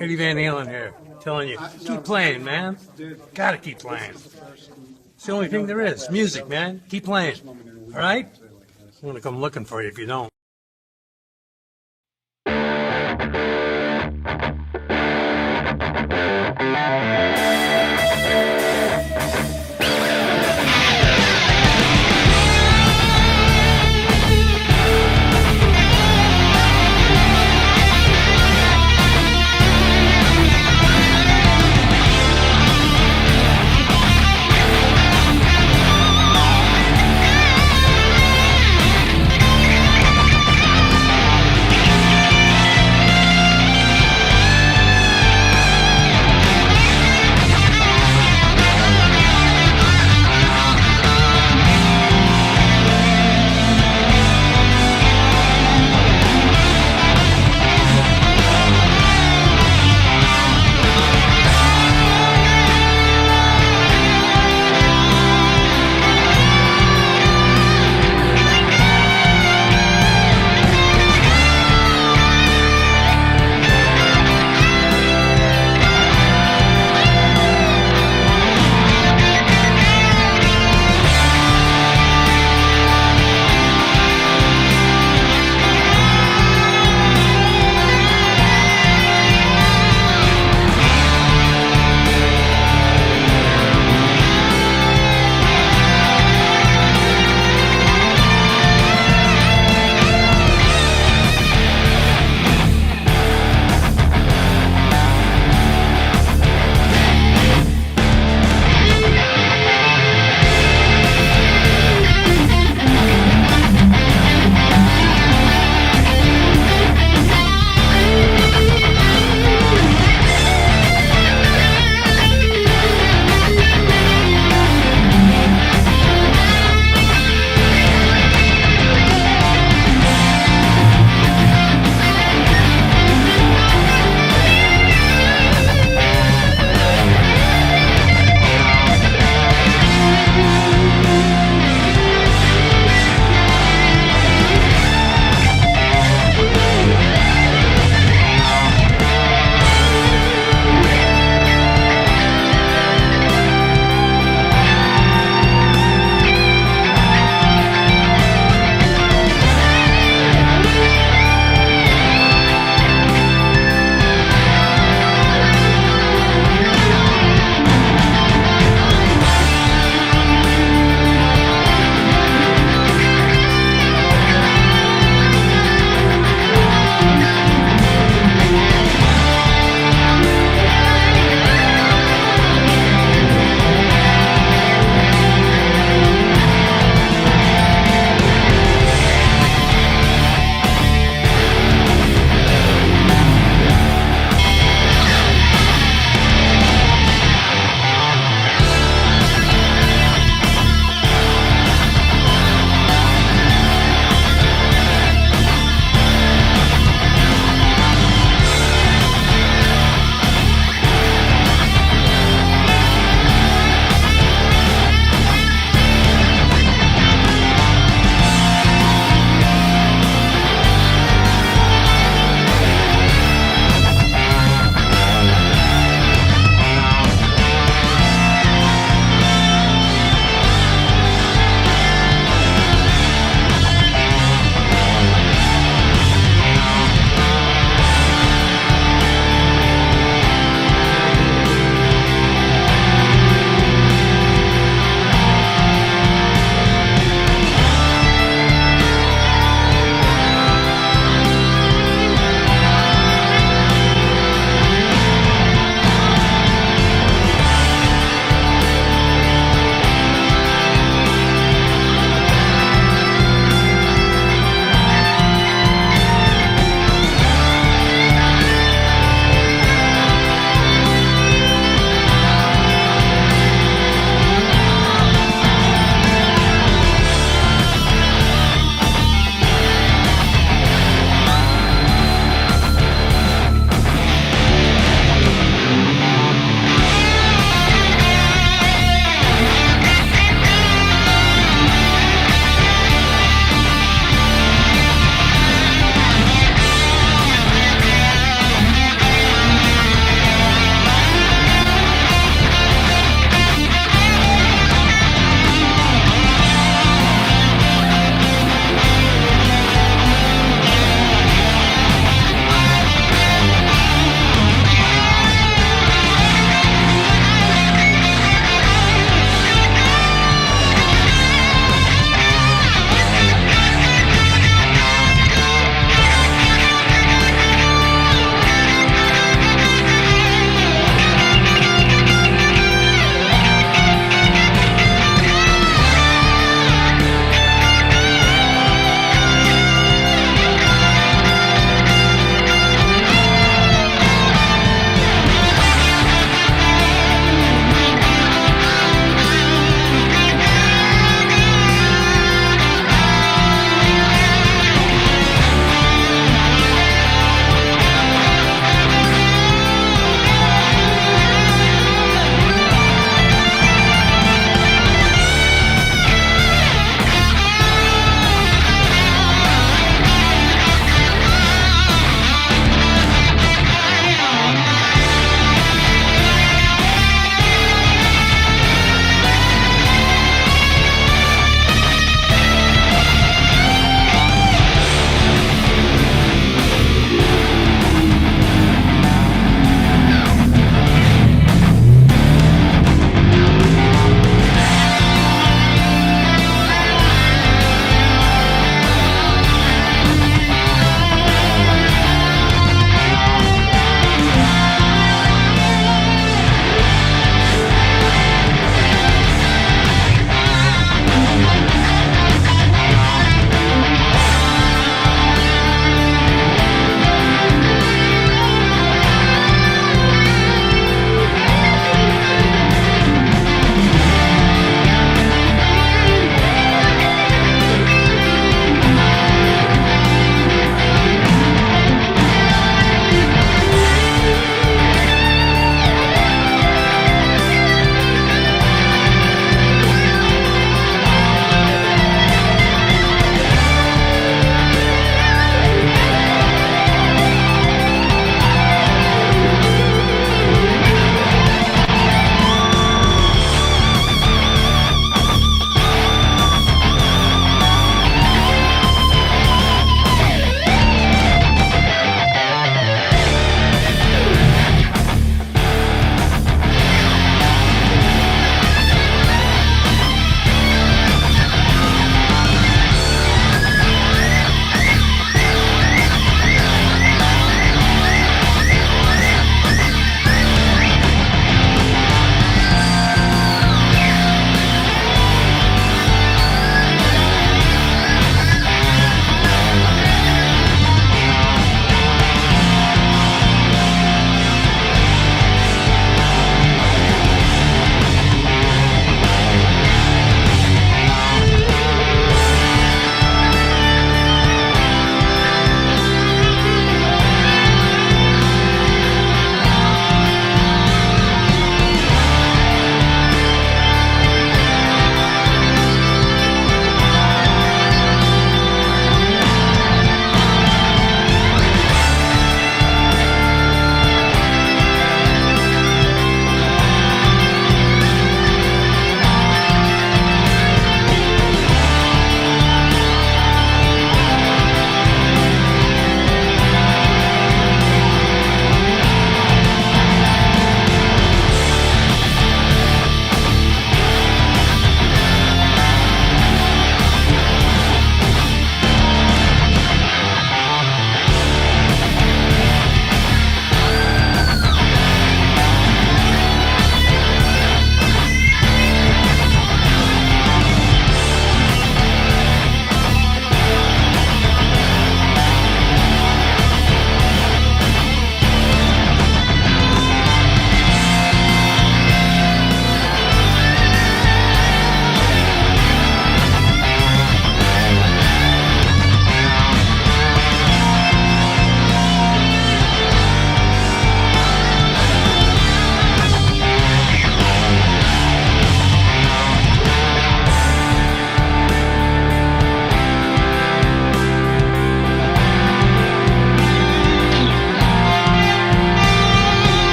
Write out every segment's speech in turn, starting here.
Eddie Van Halen here, telling you, keep playing, man. Gotta keep playing. It's the only thing there is. Music, man. Keep playing. All right? I'm gonna come looking for you if you don't.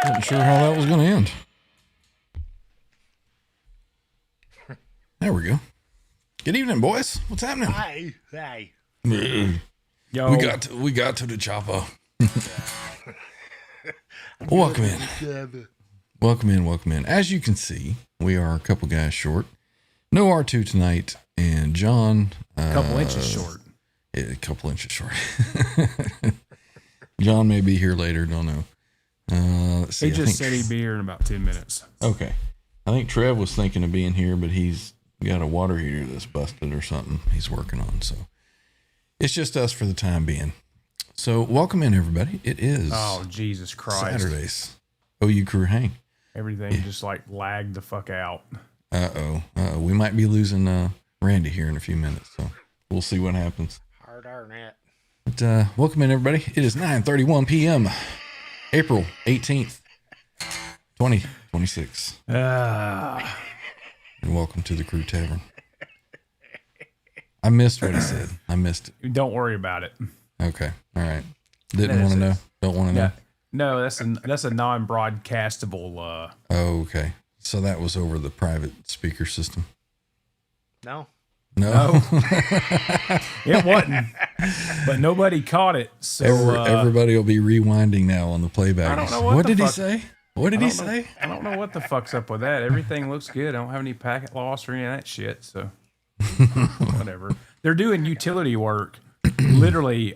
Wasn't sure how that was going to end. There we go. Good evening, boys. What's happening? Hi. Yo. We got to the chopper. Welcome in. As you can see, we are a couple guys short. No R2 tonight, and John. A couple inches short. Yeah, a couple inches short. John may be here later. Don't know. Let's see. He just said he'd be here in about 10 minutes. Okay. I think Trev was thinking of being here, but he's got a water heater that's busted or something he's working on. So it's just us for the time being. So welcome in, everybody. It is Jesus Christ. Saturdays. OhYouCrue hang. Everything just like lagged the fuck out. We might be losing Randy here in a few minutes, so we'll see what happens. Hard darn it. But welcome in, everybody. It is 9:31 p.m. April 18th, 2026. And welcome to the Crew Tavern. I missed what he said. I missed it. Don't worry about it. Okay. All right. Didn't want to know. Don't want to know. No, that's a non-broadcastable. Oh, okay. So that was over the private speaker system. No. It wasn't. But nobody caught it. So everybody will be rewinding now on the playback. I don't know what did he say? What did he say? I don't know what the fuck's up with that. Everything looks good. I don't have any packet loss or any of that shit. So whatever. They're doing utility work literally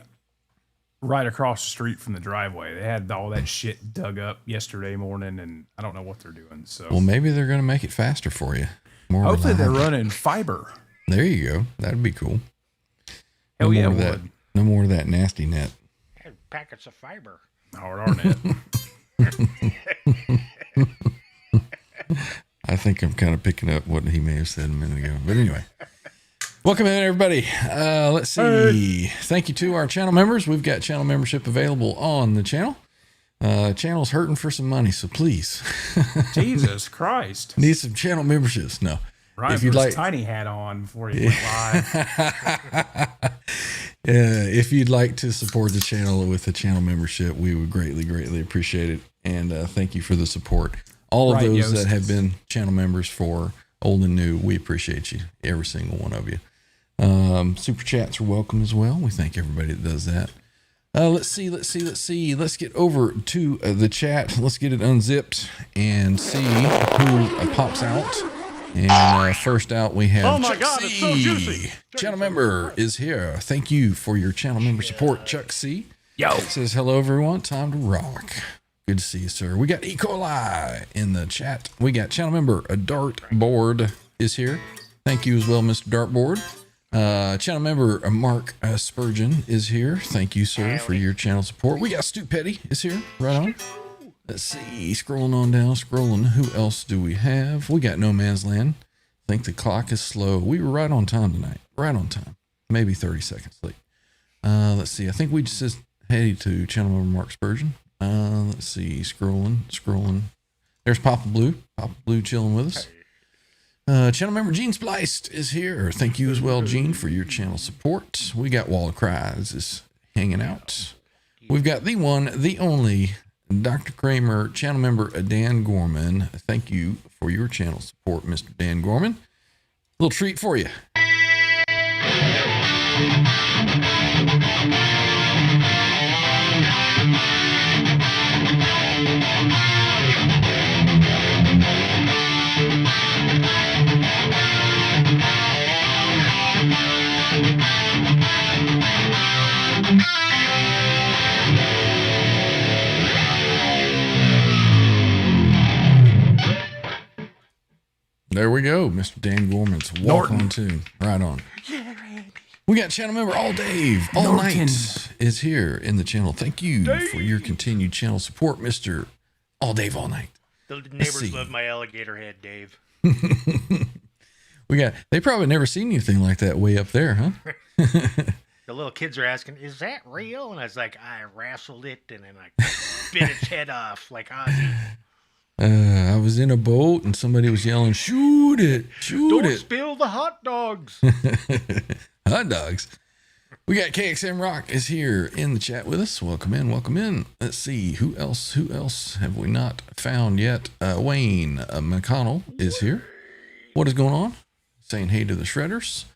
right across the street from the driveway. They had all that shit dug up yesterday morning, and I don't know what they're doing. So well, maybe they're going to make it faster for you. Hopefully they're running fiber. There you go. That'd be cool. Hell yeah, no more of that nasty net. Had packets of fiber. Hard our net. I think I'm kind of picking up what he may have said a minute ago. But anyway, welcome in, everybody. Let's see. Thank you to our channel members. We've got channel membership available on the channel. Channel's hurting for some money, so please. Jesus Christ. Need some channel memberships. No. Ryan if you'd like tiny hat on before he went live. If you'd like to support the channel with a channel membership, we would greatly appreciate it. And thank you for the support. All of those that have been channel members for old and new, we appreciate you, every single one of you. Super chats are welcome as well. We thank everybody that does that. Let's see. Let's get over to the chat. Let's get it unzipped and see who pops out. And first out, we have my God, it's so juicy. Channel member is here. Thank you for your channel member support, Chuck C. Yo. Says, hello, everyone. Time to rock. Good to see you, sir. We got E. coli in the chat. We got channel member, a dartboard is here. Thank you as well, Mr. Dartboard. Channel member, Mark Spurgeon is here. Thank you, sir, for your channel support. We got Stu Petty is here. Right on. Let's see. Scrolling on down, scrolling. Who else do we have? We got No Man's Land. I think the clock is slow. We were right on time tonight. Right on time. Maybe 30 seconds late. Let's see. I think we just said hey to channel member Mark Spurgeon. Let's see. Scrolling. There's Papa Blue. Papa Blue chilling with us. Channel member Gene Spliced is here. Thank you as well, Gene, for your channel support. We got Wall of Cries is hanging out. We've got the one, the only Dr. Kramer, channel member Dan Gorman. Thank you for your channel support, Mr. Dan Gorman. Little treat for you. There we go, Mr. Dan Gorman's walk on tune. Right on. We got channel member All Dave, All Night is here in the channel. Thank you for your continued channel support, Mr. All Dave, All Night. The neighbors love my alligator head, Dave. They probably never seen anything like that way up there, huh? The little kids are asking, is that real? And I was like, I wrestled it and then I bit its head off like Ozzy. I was in a boat and somebody was yelling, shoot it. Don't spill the hot dogs. Hot dogs. We got KXM Rock is here in the chat with us. Welcome in, welcome in. Let's see, who else have we not found yet? Wayne McConnell is here. What is going on? Saying hey to the shredders.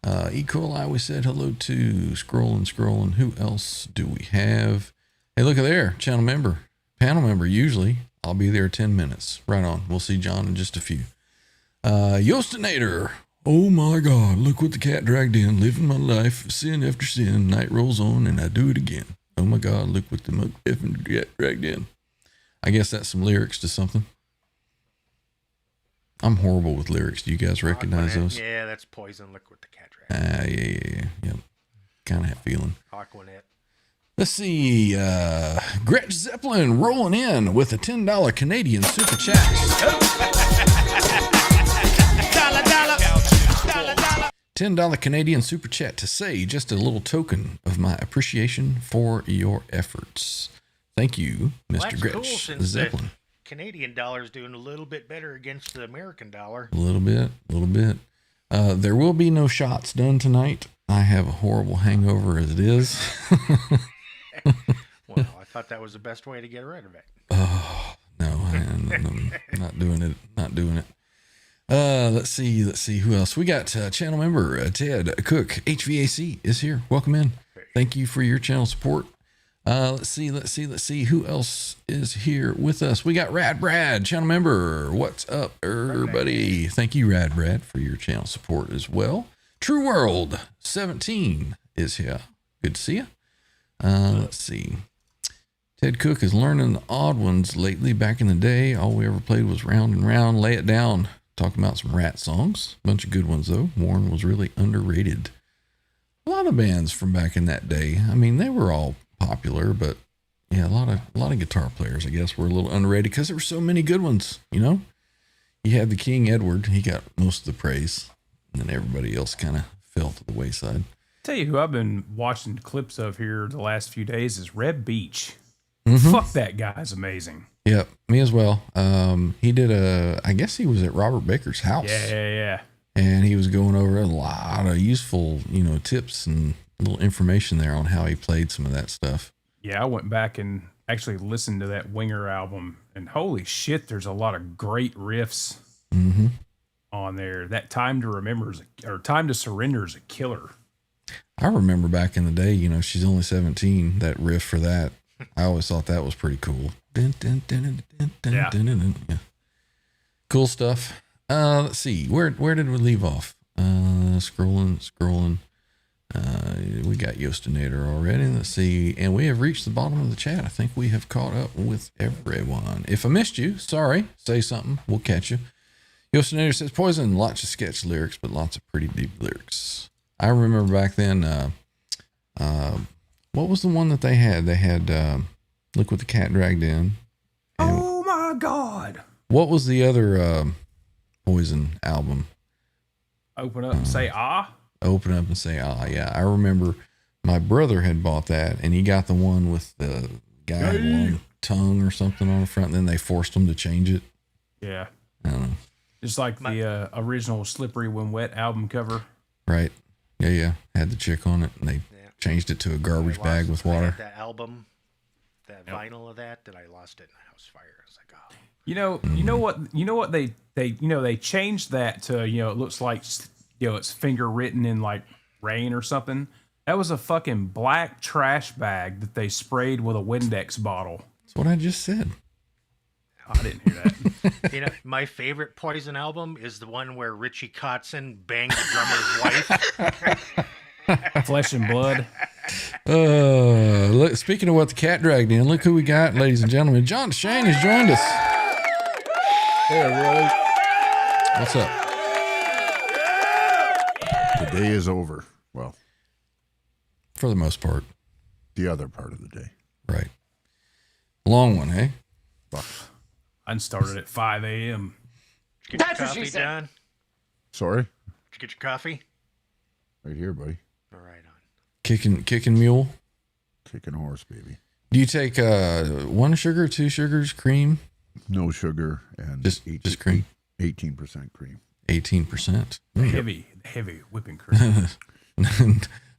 E. coli we said hello to. Scrolling. Who else do we have? Hey, look at there, panel member. Usually I'll be there 10 minutes. Right on. We'll see John in just a few. Yostinator. Oh my God, look what the cat dragged in, living my life, sin after sin, night rolls on and I do it again. Oh my God, look what the mug effing cat dragged in. I guess that's some lyrics to something. I'm horrible with lyrics. Do you guys recognize those? Yeah, that's Poison, look what the cat dragged in. Yeah. Kind of have feeling. Aquanet. Let's see, Gretch Zeppelin rolling in with a $10 Canadian super chat. $10 Canadian super chat to say just a little token of my appreciation for your efforts. Thank you, Mr. Gretch Cool, since Zeppelin. the Canadian dollar is doing a little bit better against the American dollar. A little bit. There will be no shots done tonight. I have a horrible hangover as it is. Well, I thought that was the best way to get rid of it. Oh, no, I'm not doing it. Let's see who else we got. Channel member Ted Cook HVAC is here. Welcome in. Thank you for your channel support. Let's see who else is here with us. We got Rad Brad, channel member. What's up, everybody? Thank you, Rad Brad, for your channel support as well. True World 17 is here. Good to see you. Let's see. Ted Cook is learning the odd ones lately. Back in the day, all we ever played was Round and Round, Lay It Down. Talking about some Rat songs. Bunch of good ones, though. Warren was really underrated. A lot of bands from back in that day. I mean, they were all popular, but yeah, a lot of guitar players, I guess, were a little underrated because there were so many good ones, you know? You had the King Edward. He got most of the praise. And then everybody else kind of fell to the wayside. Tell you who I've been watching clips of here the last few days is Reb Beach. Mm-hmm. Fuck, that guy's amazing. Yep, me as well. He did I guess he was at Robert Baker's house. Yeah. And he was going over a lot of useful, tips and little information there on how he played some of that stuff. Yeah, I went back and actually listened to that Winger album, and holy shit, there's a lot of great riffs on there. That Time to Remember Time to Surrender is a killer. I remember back in the day, She's Only 17, that riff for that. I always thought that was pretty cool. Yeah. Cool stuff. Let's see. Where did we leave off? Scrolling. We got Yostinator already. Let's see. And we have reached the bottom of the chat. I think we have caught up with everyone. If I missed you, sorry. Say something. We'll catch you. Yostinator says, Poison, lots of sketch lyrics, but lots of pretty deep lyrics. I remember back then, what was the one that they had? They had Look What the Cat Dragged In. And oh my God. what was the other Poison album? Open up and say, ah. Open Up and Say Ah. Yeah, I remember my brother had bought that, and he got the one with the guy with long tongue or something on the front, and then they forced him to change it. Yeah. I don't know. Just like the original Slippery When Wet album cover. Right. Yeah. Had the chick on it, and they changed it to a garbage bag with I water. had that album, that vinyl of that I lost it in a house fire. I was like, oh. You know what they changed that to, it looks like, it's finger written in like rain or something. That was a fucking black trash bag that they sprayed with a Windex bottle. That's what I just said. I didn't hear that. My favorite Poison album is the one where Richie Kotzen banged the drummer's wife. Flesh and Blood. Look, speaking of what the cat dragged in, look who we got, ladies and gentlemen. John Shane has joined us. Hey, everybody. What's up? The day is over. Well, For the most part. the other part of the day. Right. Long one, hey? Well, I started at 5 a.m. Did you get your coffee, John? sorry. Did you get your coffee? Right here, buddy. All right, on. Kicking mule. Kicking horse, baby. Do you take 1 sugar, 2 sugars, cream? No sugar and Just cream. 18% cream. 18%. Heavy whipping cream.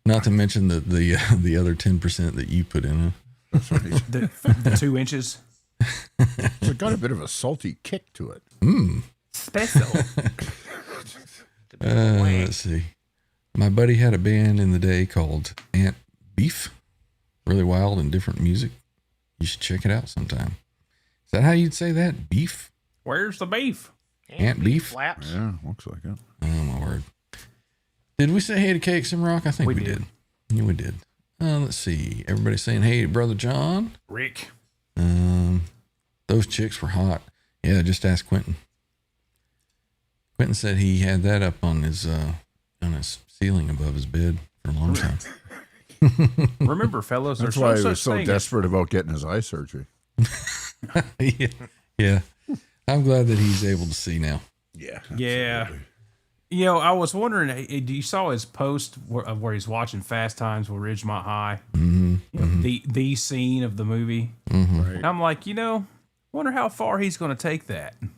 Not to mention the other 10% that you put in. That's right. The 2 inches. So it got a bit of a salty kick to it. Special. Let's see. My buddy had a band in the day called Ant Beef. Really wild and different music. You should check it out sometime. Is that how you'd say that? Beef? Where's the beef? Ant beef? Flaps. Yeah, looks like it. Oh, my word. Did we say hey to Cakes and Rock? I think we did. Yeah, we did. Let's see. Everybody saying hey to Brother John. Rick. Those chicks were hot. Yeah, just ask Quentin. Quentin said he had that up on his ceiling above his bed for a long time. Remember, fellas, That's there's why no he such was so thing as desperate about getting his eye surgery. Yeah. I'm glad that he's able to see now. Yeah. Yeah. You know, I was wondering, you saw his post where he's watching Fast Times with Ridgemont High, you know, the scene of the movie. Right. And I'm like, wonder how far he's going to take that. And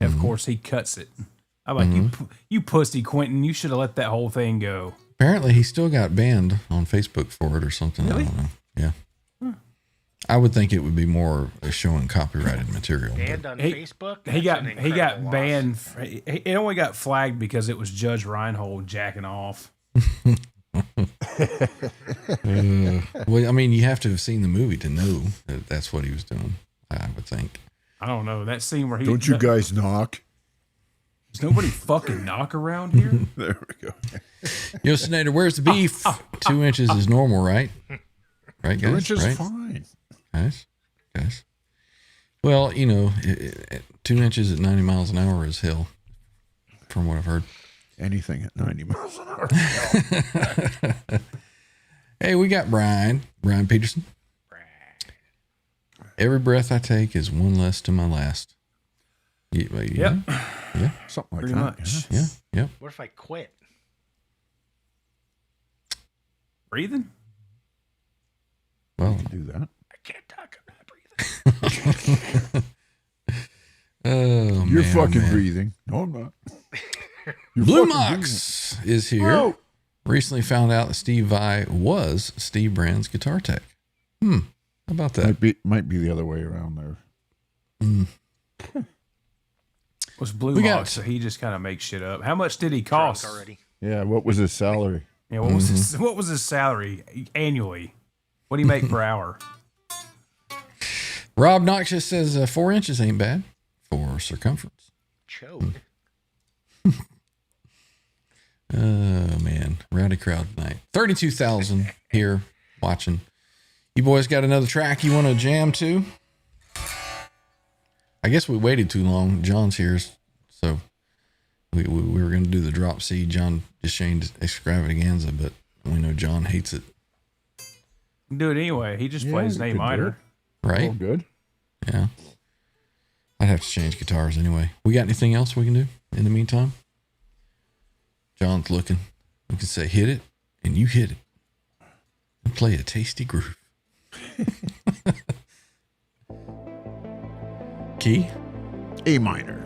of course, he cuts it. I'm like, you pussy, Quentin, you should have let that whole thing go. Apparently, he still got banned on Facebook for it or something. Really? I don't know. Yeah. I would think it would be more showing copyrighted material. And on Facebook, He got that's an incredible loss. banned. It only got flagged because it was Judge Reinhold jacking off. Well, I mean, you have to have seen the movie to know that that's what he was doing, I would think. I don't know that scene where he Don't you guys knock? Does nobody fucking knock around here? There we go. Yo, Snyder, where's the beef? 2 inches is normal, right? Right, guys? 2 inches right? fine. Guys. Well, 2 inches at 90 miles an hour is hell, from what I've heard. Anything at 90 miles an hour. Hey, we got Brian Peterson. Every breath I take is one less to my last. Yep. Something like Pretty that. much. Yeah. What if I quit? Breathing? Well, Yeah. Do that. I can't talk. I'm not breathing. oh, You're man, fucking man. breathing. No, I'm not. You're Blue fucking Mox is here. Oh. Recently found out that Steve Vai was Steve Brand's guitar tech. How about that? Might be the other way around there. Was Blue We got- Mox, so he just kind of makes shit up. How much did he Drunk cost? already. Yeah, what was his salary? Yeah, what was his salary annually? What do you make per hour? Rob Noxious says 4 inches ain't bad for circumference. Chode. Oh, man. Rowdy crowd tonight. 32,000 here watching. You boys got another track you want to jam to? I guess we waited too long. John's here, so we were going to do the drop C. John Deschained extravaganza, but we know John hates it. Do it anyway. He just Yeah, plays we A could do minor. Right? Oh, good. Yeah. I'd have to change guitars anyway. We got anything else we can do in the meantime? John's looking. We can say hit it, and you hit it. And play a tasty groove. Key? A minor.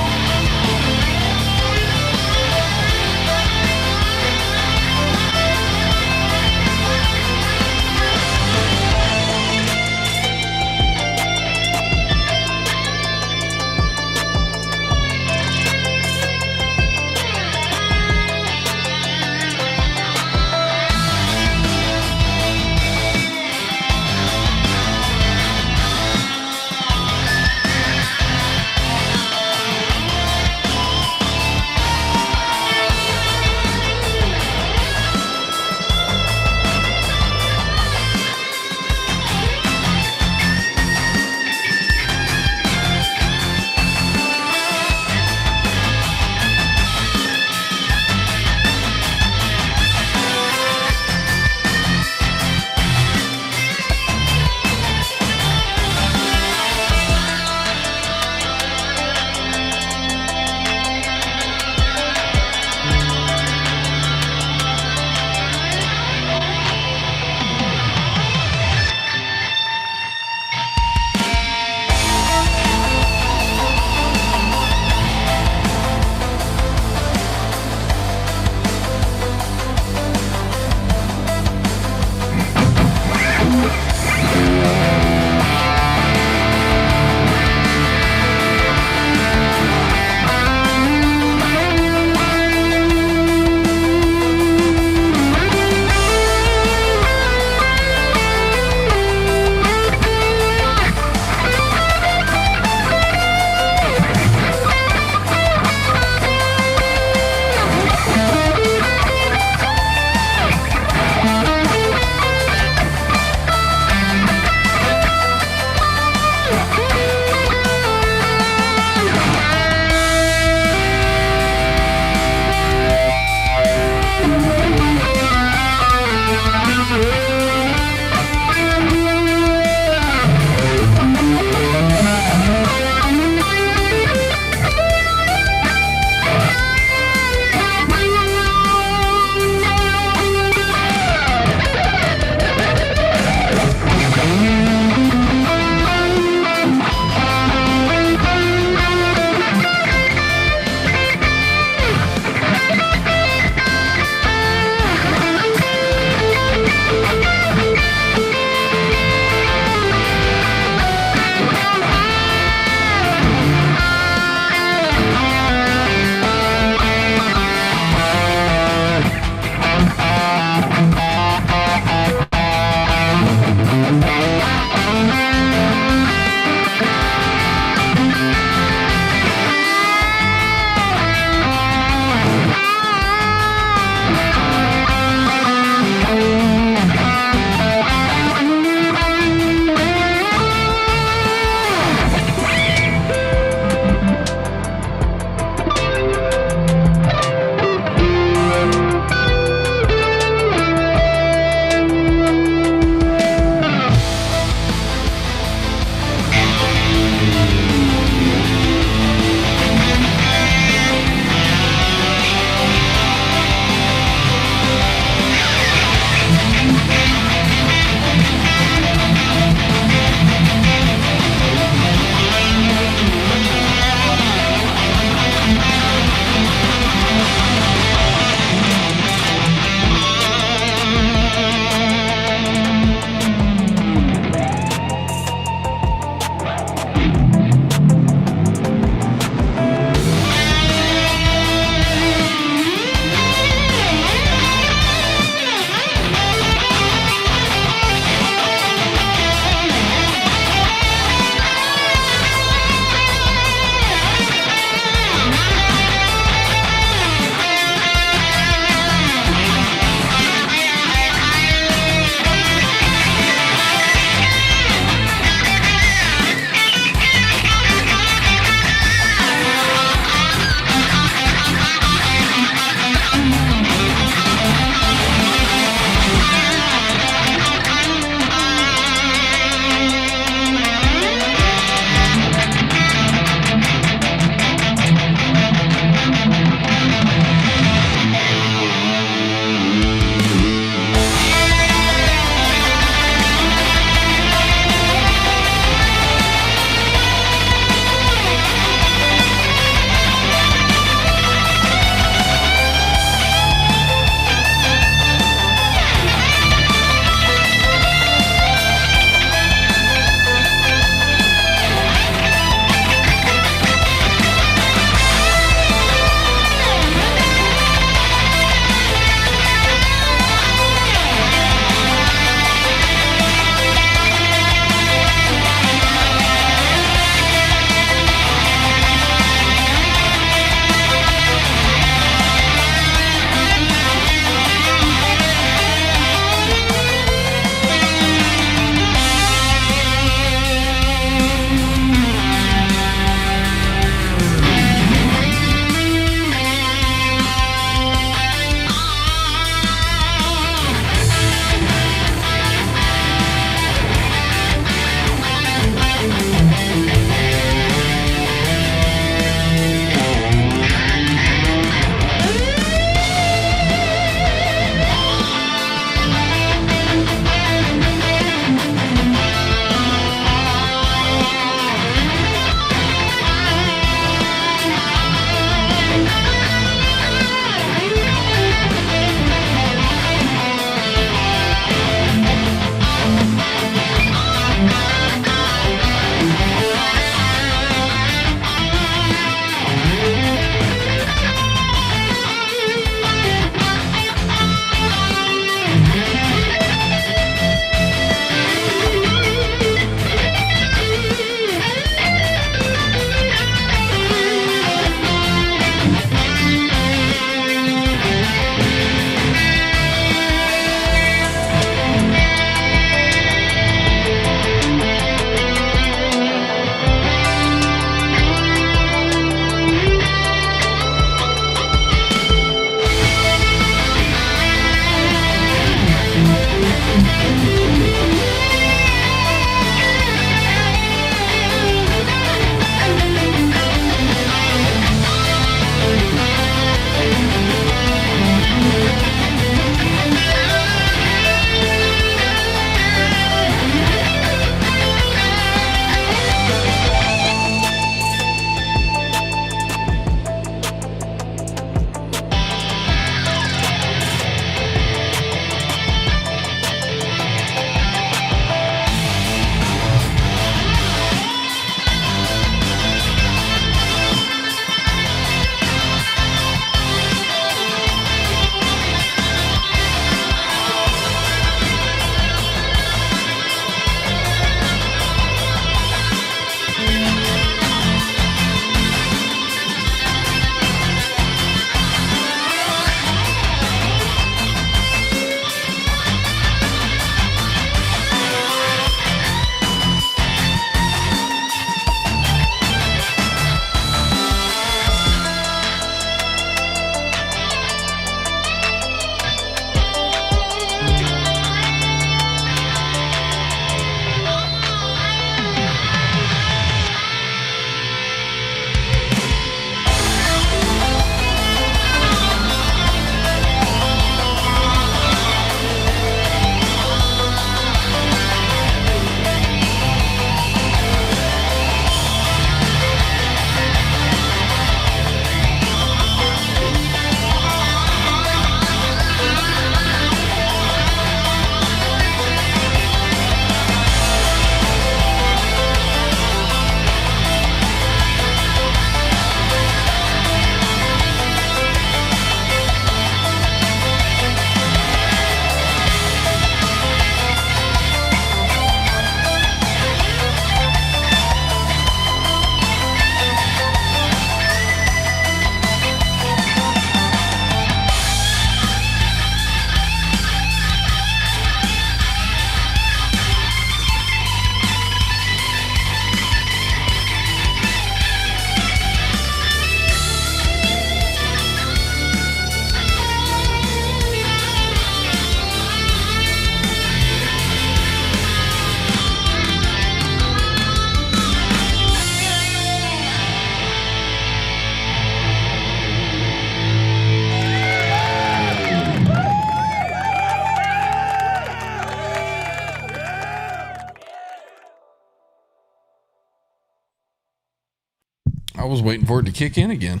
I was waiting for it to kick in again.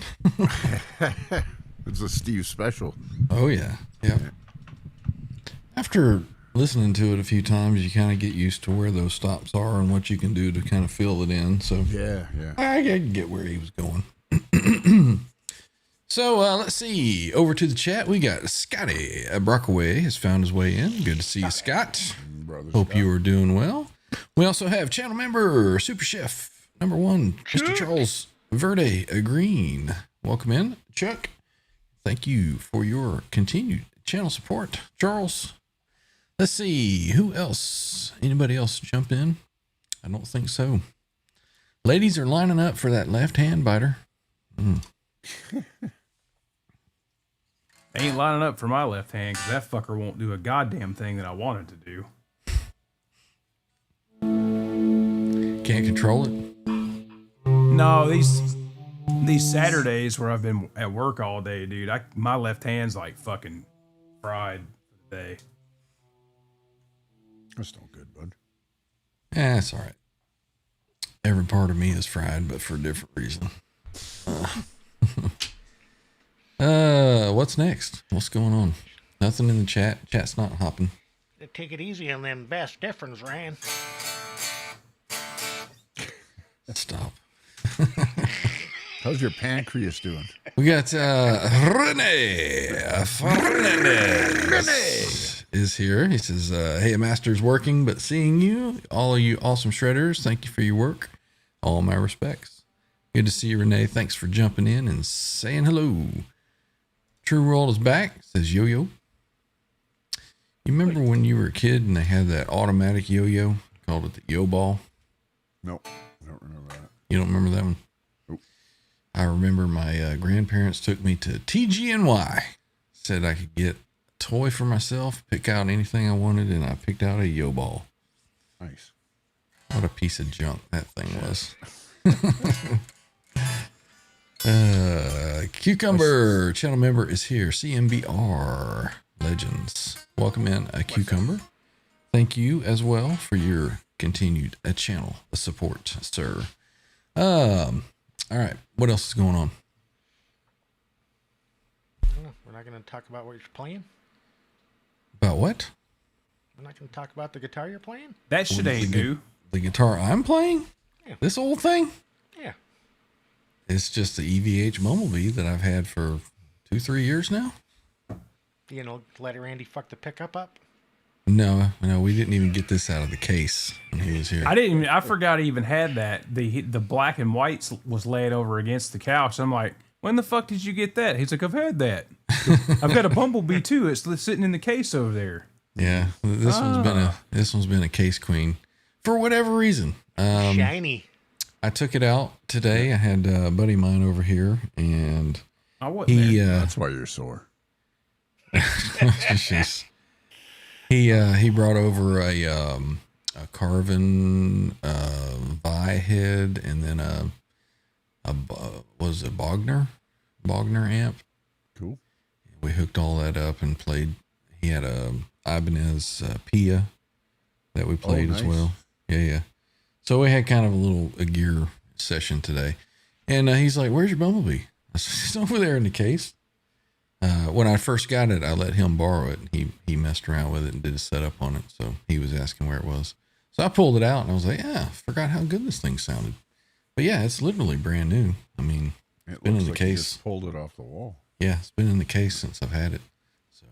It's a Steve special. Oh yeah. Yeah. After listening to it a few times, you kind of get used to where those stops are and what you can do to kind of fill it in. So Yeah. I can get where he was going. So let's see. Over to the chat, we got Scotty Brockaway has found his way in. Good to see you, Scott. Brother Hope Scott. you are doing well. We also have channel member, Super Chef #1, Mr. Charles Verde Green. Welcome in, Chuck. Thank you for your continued channel support, Charles. Let's see, who else? Anybody else jump in? I don't think so. Ladies are lining up for that left-hand biter. They ain't lining up for my left hand because that fucker won't do a goddamn thing that I want it to do. Can't control it. No, these Saturdays where I've been at work all day, dude, my left hand's like fucking fried for the day. That's no good, bud. It's all right. Every part of me is fried, but for a different reason. What's next? What's going on? Nothing in the chat. Chat's not hopping. Take it easy on them best difference, Ryan. Stop. How's your pancreas doing? We got Rene Fernandez is here. He says, hey, Master's working, but seeing you, all of you awesome shredders, thank you for your work. All my respects. Good to see you, Renee. Thanks for jumping in and saying hello. True World is back, says Yo-Yo. You remember when you were a kid and they had that automatic yo-yo? Called it the yo-ball. Nope, I don't remember that. You don't remember that one? Nope. I remember my grandparents took me to TGNY. Said I could get a toy for myself, pick out anything I wanted, and I picked out a yo-ball. Nice. What a piece of junk that thing was. Cucumber channel member is here. CMBR Legends. Welcome in, a Cucumber. Thank you as well for your continued channel support, sir. All right. What else is going on? We're not going to talk about what you're playing. About what? We're not going to talk about the guitar you're playing. That shit ain't new. The guitar I'm playing? Yeah. This old thing? Yeah. It's just the EVH Bumblebee that I've had for 2-3 years now. You know, let Randy fuck the pickup up. No, we didn't even get this out of the case when he was here. I forgot I even had that. The black and white was laid over against the couch. I'm like, when the fuck did you get that? He's like, I've had that. I've got a Bumblebee too. It's sitting in the case over there. Yeah, this one's been a case queen for whatever reason. Shiny. I took it out today. I had a buddy of mine over here, and I wasn't there. That's why you're sore. he brought over a Carvin Vi head, and then a Bogner amp. Cool. We hooked all that up and played. He had a Ibanez Pia that we played as well. Yeah. So we had kind of a gear session today, and he's like, "Where's your Bumblebee?" I said, "It's over there in the case." When I first got it, I let him borrow it. He messed around with it and did a setup on it, so he was asking where it was. So I pulled it out and I was like, "Yeah, I forgot how good this thing sounded." But yeah, it's literally brand new. I mean, it's been in the case. You just pulled it off the wall. Yeah, it's been in the case since I've had it. So,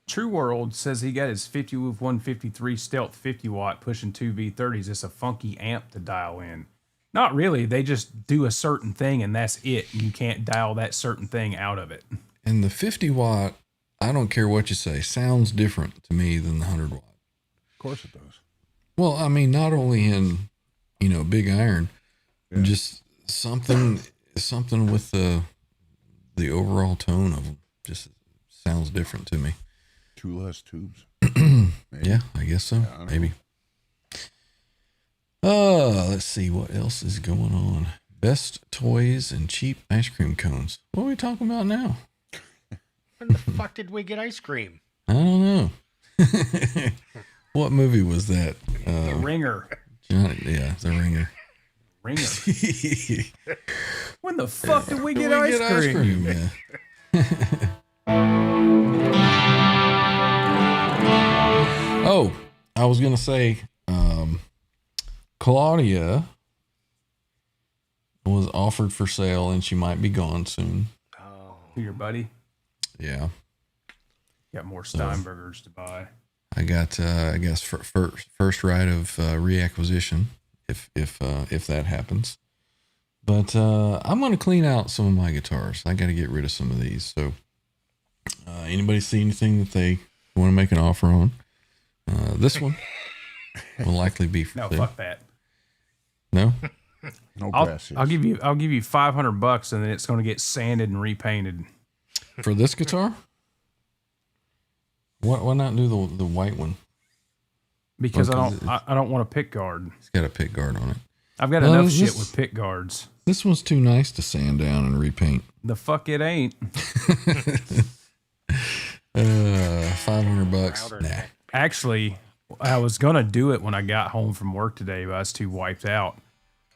True World says he got his 50 with 153 Stealth 50 watt pushing 2 V30s. It's a funky amp to dial in. Not really. They just do a certain thing and that's it. You can't dial that certain thing out of it. and the 50 watt, I don't care what you say, sounds different to me than the 100 watt. Of course it does. Well, I mean, not only in, big iron, just something with the overall tone of them just sounds different to me. 2 less tubes. Yeah, I guess so. Yeah, Maybe. Let's see what else is going on. Best toys and cheap ice cream cones. What are we talking about now? When the fuck did we get ice cream? I don't know. What movie was that? The Ringer. The Ringer. Ringer. When the fuck did we get ice cream? Yeah. Oh, I was gonna say, Claudia was offered for sale, and she might be gone soon. To your buddy. Yeah, Got more Steinbergers to buy. I got, I guess, first right of reacquisition if that happens. But I'm gonna clean out some of my guitars. I got to get rid of some of these. So, anybody see anything that they want to make an offer on? This one will likely be for No, sale. fuck that. No? No I'll gracias. give you $500 and then it's going to get sanded and repainted. For this guitar? Why not do the white one? Because Okay. I don't want a pick guard. It's got a pick guard on it. I've got Well, enough this- shit with pick guards. This one's too nice to sand down and repaint. The fuck it ain't. $500. Nah. Actually, I was going to do it when I got home from work today, but I was too wiped out.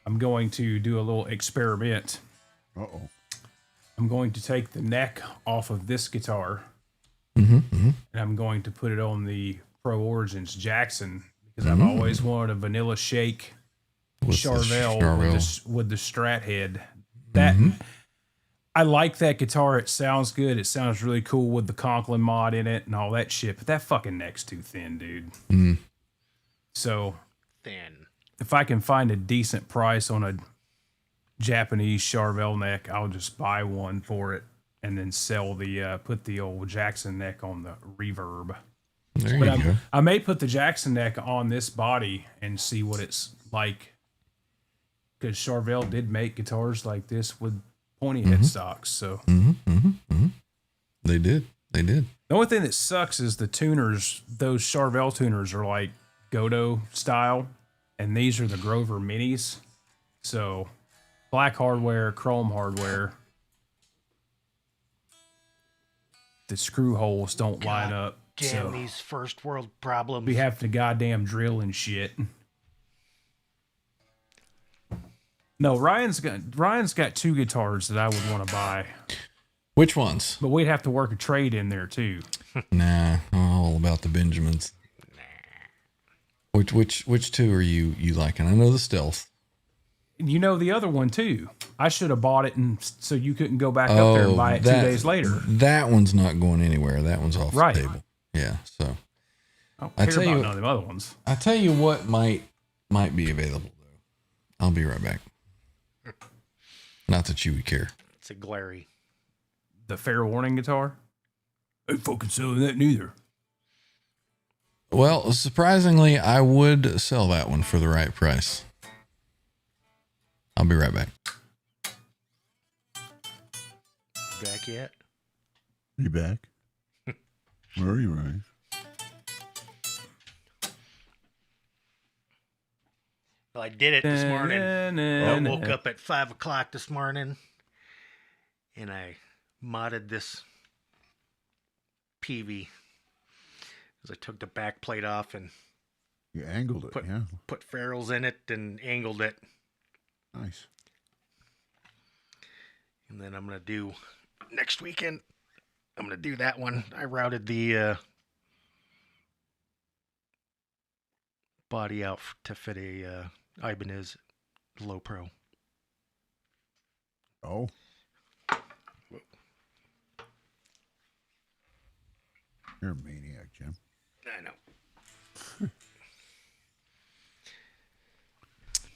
I'm going to do a little experiment. Uh-oh. I'm going to take the neck off of this guitar Mm-hmm. and I'm going to put it on the Pro Origins Jackson because I've always wanted a vanilla shake With the Charvel with the Strat head. That I like that guitar. It sounds good. It sounds really cool with the Conklin mod in it and all that shit. But that fucking neck's too thin, dude. So Thin. if I can find a decent price on a Japanese Charvel neck, I'll just buy one for it and then sell the put the old Jackson neck on the Reverb. There But you go. I may put the Jackson neck on this body and see what it's like. Because Charvel did make guitars like this with pointy headstocks. So They did. the only thing that sucks is the tuners. Those Charvel tuners are like Godot style, and these are the Grover Minis. So black hardware, chrome hardware. The screw holes don't line up. Damn So these first world problems. we have to goddamn drill and shit. No, Ryan's got two guitars that I would want to buy, Which ones? but we'd have to work a trade in there too. Nah, I'm all about the Benjamins. Which two are you liking? I know the Stealth. You know the other one too. I should have bought it, and so you couldn't go back up there and buy it 2 days later. That one's not going anywhere. That one's off Right. the table. Yeah. So I don't I care tell about you- none of them other ones. I tell you what might be available though. I'll be right back. Not that you would care. It's a glary. The Fair Warning guitar. I ain't fucking selling that neither. Well, surprisingly, I would sell that one for the right price. I'll be right back. Back yet? You back? Where are you, Ryan? Well, I did it this morning. I woke up at 5 o'clock this morning and I modded this PV. I took the back plate off and You angled it, yeah. put ferrules in it and angled it. Nice. And then I'm going to do next weekend. I'm going to do that one. I routed the body out to fit a Ibanez Low Pro. Oh. You're a maniac, Jim. I know.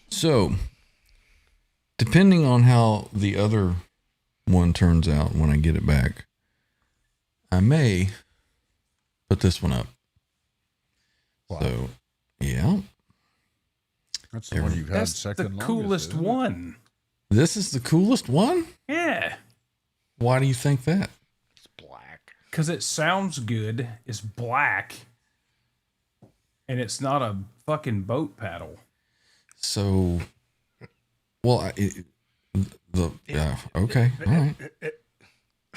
So, depending on how the other one turns out when I get it back, I may put this one up. Wow. So, yeah. That's the one you've had That's second the longest, coolest isn't it? one. This is the coolest one? Yeah. Why do you think that? It's black. Because it sounds good. It's black. And it's not a fucking boat paddle. So, well, okay, all right.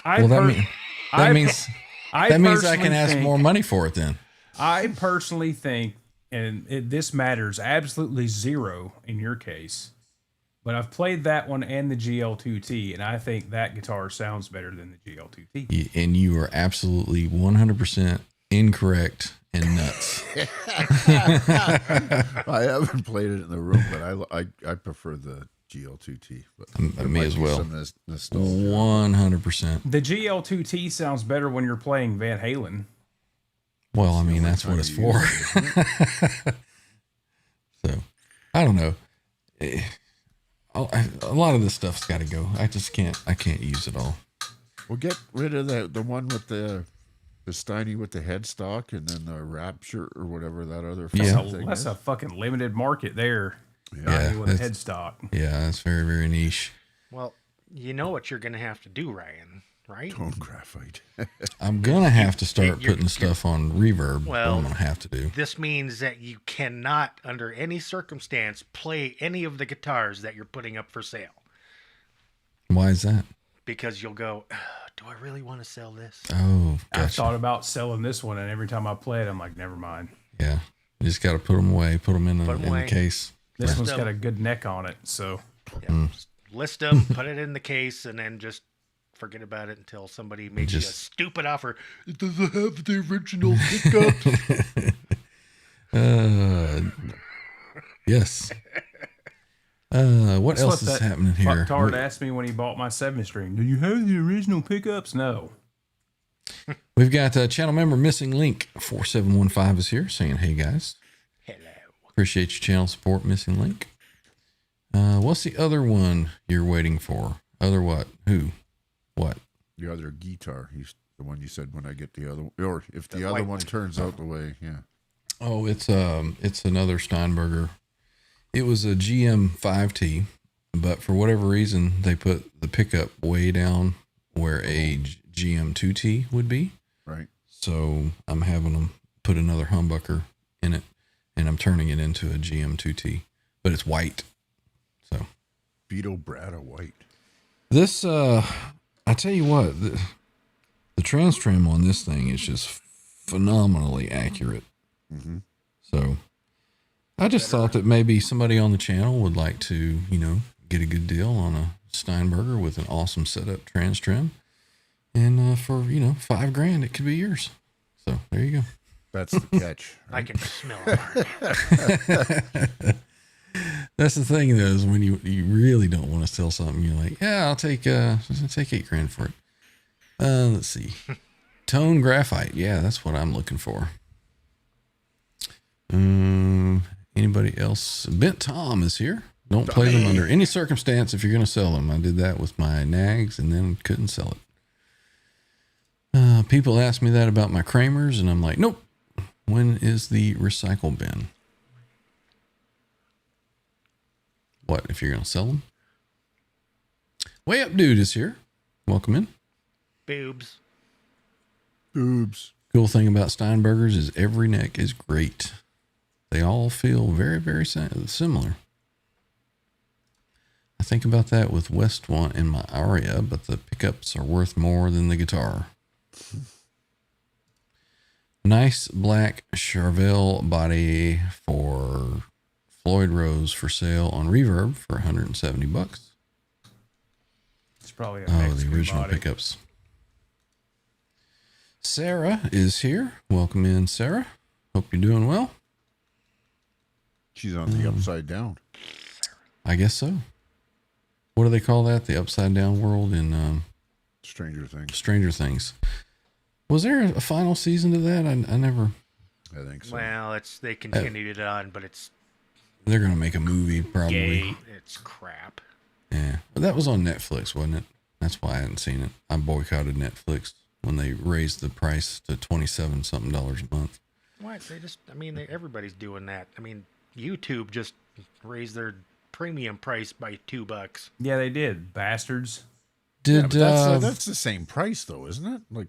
I Well, per- that means I that means I personally can ask think- more money for it then. I personally think, and this matters absolutely zero in your case, But I've played that one and the GL2T, and I think that guitar sounds better than the GL2T. And you are absolutely 100% incorrect and nuts. I haven't played it in the room, but I prefer the GL2T. But Me as well. some nostalgia. 100%. The GL2T sounds better when you're playing Van Halen. Well, I mean, that's what it's for. So, I don't know. A lot of this stuff's got to go. I can't use it all. Well, get rid of the one with the Steiny with the headstock, and then the Rapture or whatever that other thing That's is. a fucking limited market there. Yeah, With a headstock. Yeah, that's very, very niche. Well, you know what you're going to have to do, Ryan, right? Tone graphite. I'm going to have to start you're- putting stuff on reverb. Well, what I'm going to have to do. This means that you cannot, under any circumstance, play any of the guitars that you're putting up for sale. Why is that? Because you'll go, do I really want to sell this? Oh, I gotcha. thought about selling this one, and every time I play it, I'm like, never mind. Yeah. You just got to put them away, put them in Put 'em the away. case. This one's them. got a good neck on it, so Yeah, just list them, put it in the case, and then just forget about it until somebody makes you a stupid offer. It doesn't have the original pickups. Yes. What That's else what is that happening here? fucktard asked me when he bought my 7-string. Do you have the original pickups? No. We've got channel member Missing Link 4715 is here saying, hey guys, Hello. appreciate your channel support, Missing Link. What's the other one you're waiting for? Other what? Who? What? The other guitar. He's the one you said when I get the other one, or if the other white one one. turns out the way. Yeah. Oh, it's another Steinberger. It was a GM 5T, but for whatever reason they put the pickup way down where a GM 2T would be. Right. So I'm having them put another humbucker in it, and I'm turning it into a GM 2T, but it's white. So Beetle Brada White. this, I tell you what, the trans trim on this thing is just phenomenally accurate. Mm-hmm. So I just thought that maybe somebody on the channel would like to, get a good deal on a Steinberger with an awesome setup trans trim. And for, $5,000, it could be yours. So there you go. That's the catch. I can smell it. That's the thing, though, is when you really don't want to sell something, you're like, yeah, I'll take $8,000 for it. Let's see. Tone graphite. Yeah, that's what I'm looking for. Anybody else? Bent Tom is here. Don't play them under any circumstance if you're going to sell them. I did that with my nags and then couldn't sell it. People ask me that about my Kramers, and I'm like, nope. When is the recycle bin? What, if you're going to sell them? Way Up Dude is here. Welcome in. Boobs. Boobs. Cool thing about Steinbergers is every neck is great. They all feel very, very similar. I think about that with West One in my Aria, but the pickups are worth more than the guitar. Nice black Charvel body for Floyd Rose for sale on Reverb for $170. It's probably a Oh, Mexican the original body. pickups. Sarah is here. Welcome in, Sarah. Hope you're doing well. She's on the upside down. I guess so. What do they call that? The upside down world in Stranger Things. Stranger Things. Was there a final season to that? I never. I think so. Well, they continued it on, but it's They're gonna make a movie probably. it's crap. Yeah, but that was on Netflix, wasn't it? That's why I hadn't seen it. I boycotted Netflix when they raised the price to $27 something a month. What? Everybody's doing that. YouTube just raised their premium price by $2. Yeah, they did. Bastards. Yeah, Did but that's the same price though, isn't it? Like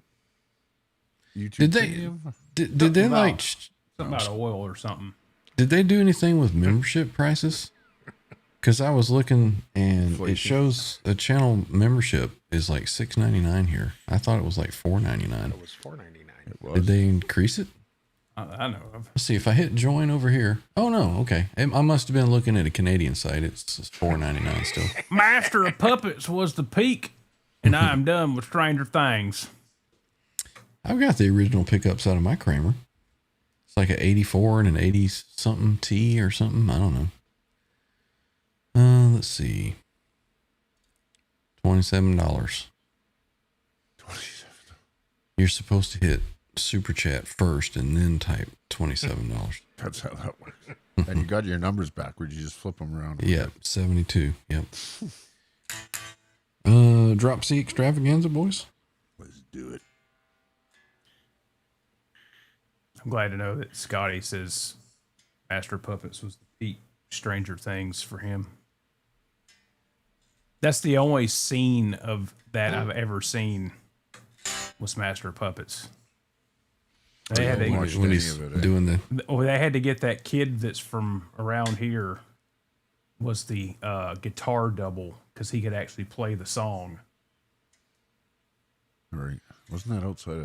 YouTube. did they Premium? did they about- like Something about oil or something. did they do anything with membership prices? Because I was looking and it Inflation. shows a channel membership is like $6.99 here. I thought it was like $4.99. It was $4.99. It was. Did they increase it? I know of. Let's see if I hit join over here. Oh no, okay. I must have been looking at a Canadian site. It's $4.99 still. Master of Puppets was the peak, and I am done with Stranger Things. I've got the original pickups out of my Kramer. It's like an 84 and an 80 something T or something. I don't know. Let's see. $27. $27. You're supposed to hit super chat first and then type $27. That's how that works. And you got your numbers backwards. You just flip them around. Yep, 72. Yep. Drop C extravaganza, boys. Let's do it. I'm glad to know that Scotty says Master of Puppets was the peak Stranger Things for him. That's the only scene of that I've ever seen was Master of Puppets. They had to, When he's doing the they had to get that kid that's from around here was the guitar double because he could actually play the song. Right. Wasn't that outside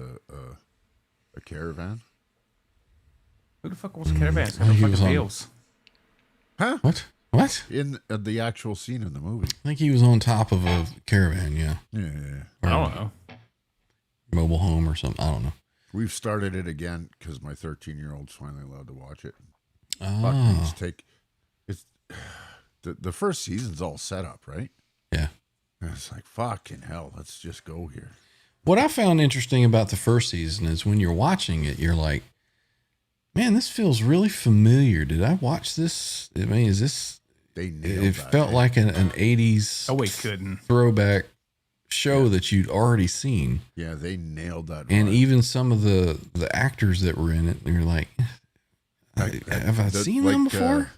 a caravan? Who the fuck was Caravan? I think he was on- Bills. Huh? what? What? In the actual scene in the movie. I think he was on top of a caravan, yeah. Yeah. I don't know. Mobile home or something. I don't know. We've started it again because my 13-year-old's finally allowed to watch it. Oh, It's the first season's all set up, right? yeah. And it's like, fucking hell, let's just go here. What I found interesting about the first season is when you're watching it, you're like, man, this feels really familiar. Did I watch this? I mean, is this... They nailed It that. felt like an 80s Oh, we couldn't. throwback show that you'd already seen. Yeah, they nailed that. And part. even some of the actors that were in it, you're like, have I seen them before?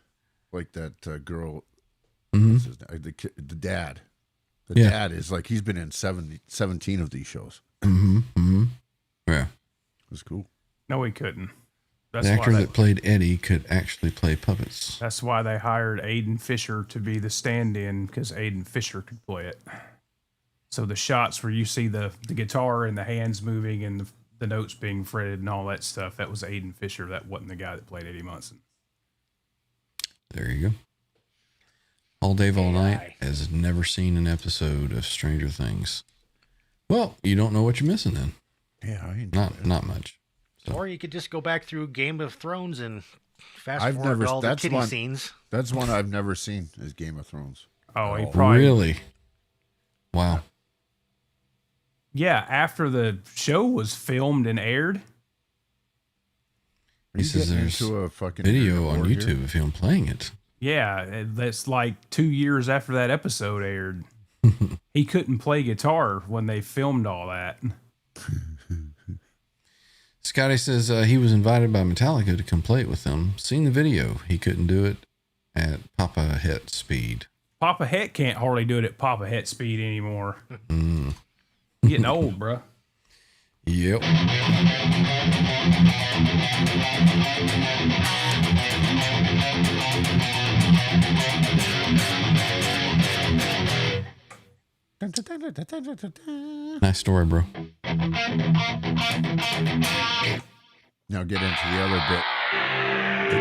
Like that girl, Mhm. what's his name? The dad. The dad is like, he's been in 17 of these shows. Mm-hmm. Mm-hmm. Yeah. It was cool. No, we couldn't. The That's actor why that played Eddie could actually play puppets. that's why they hired Aiden Fisher to be the stand-in because Aiden Fisher could play it. So the shots where you see the guitar and the hands moving and the notes being fretted and all that stuff, that was Aiden Fisher. That wasn't the guy that played Eddie Munson. There you go. All Dave, All Night has never seen an episode of Stranger Things. Well, you don't know what you're missing then. Yeah, I enjoyed it. Not much. Or you could just go back through Game of Thrones and fast I've forward never- to all the that's kitty one- scenes. That's one I've never seen is Game of Thrones. Oh, he Oh, probably Really? Wow. yeah. After the show was filmed and aired, Are you He says getting there's into a fucking Video on war here? YouTube of him playing it. yeah, that's like 2 years after that episode aired. He couldn't play guitar when they filmed all that. Scotty says he was invited by Metallica to come play it with them. Seen the video. He couldn't do it at Papa Het speed. Papa Het can't hardly do it at Papa Het speed anymore. Getting old, bruh. Yep. Nice story, bro. Now get into the other bit.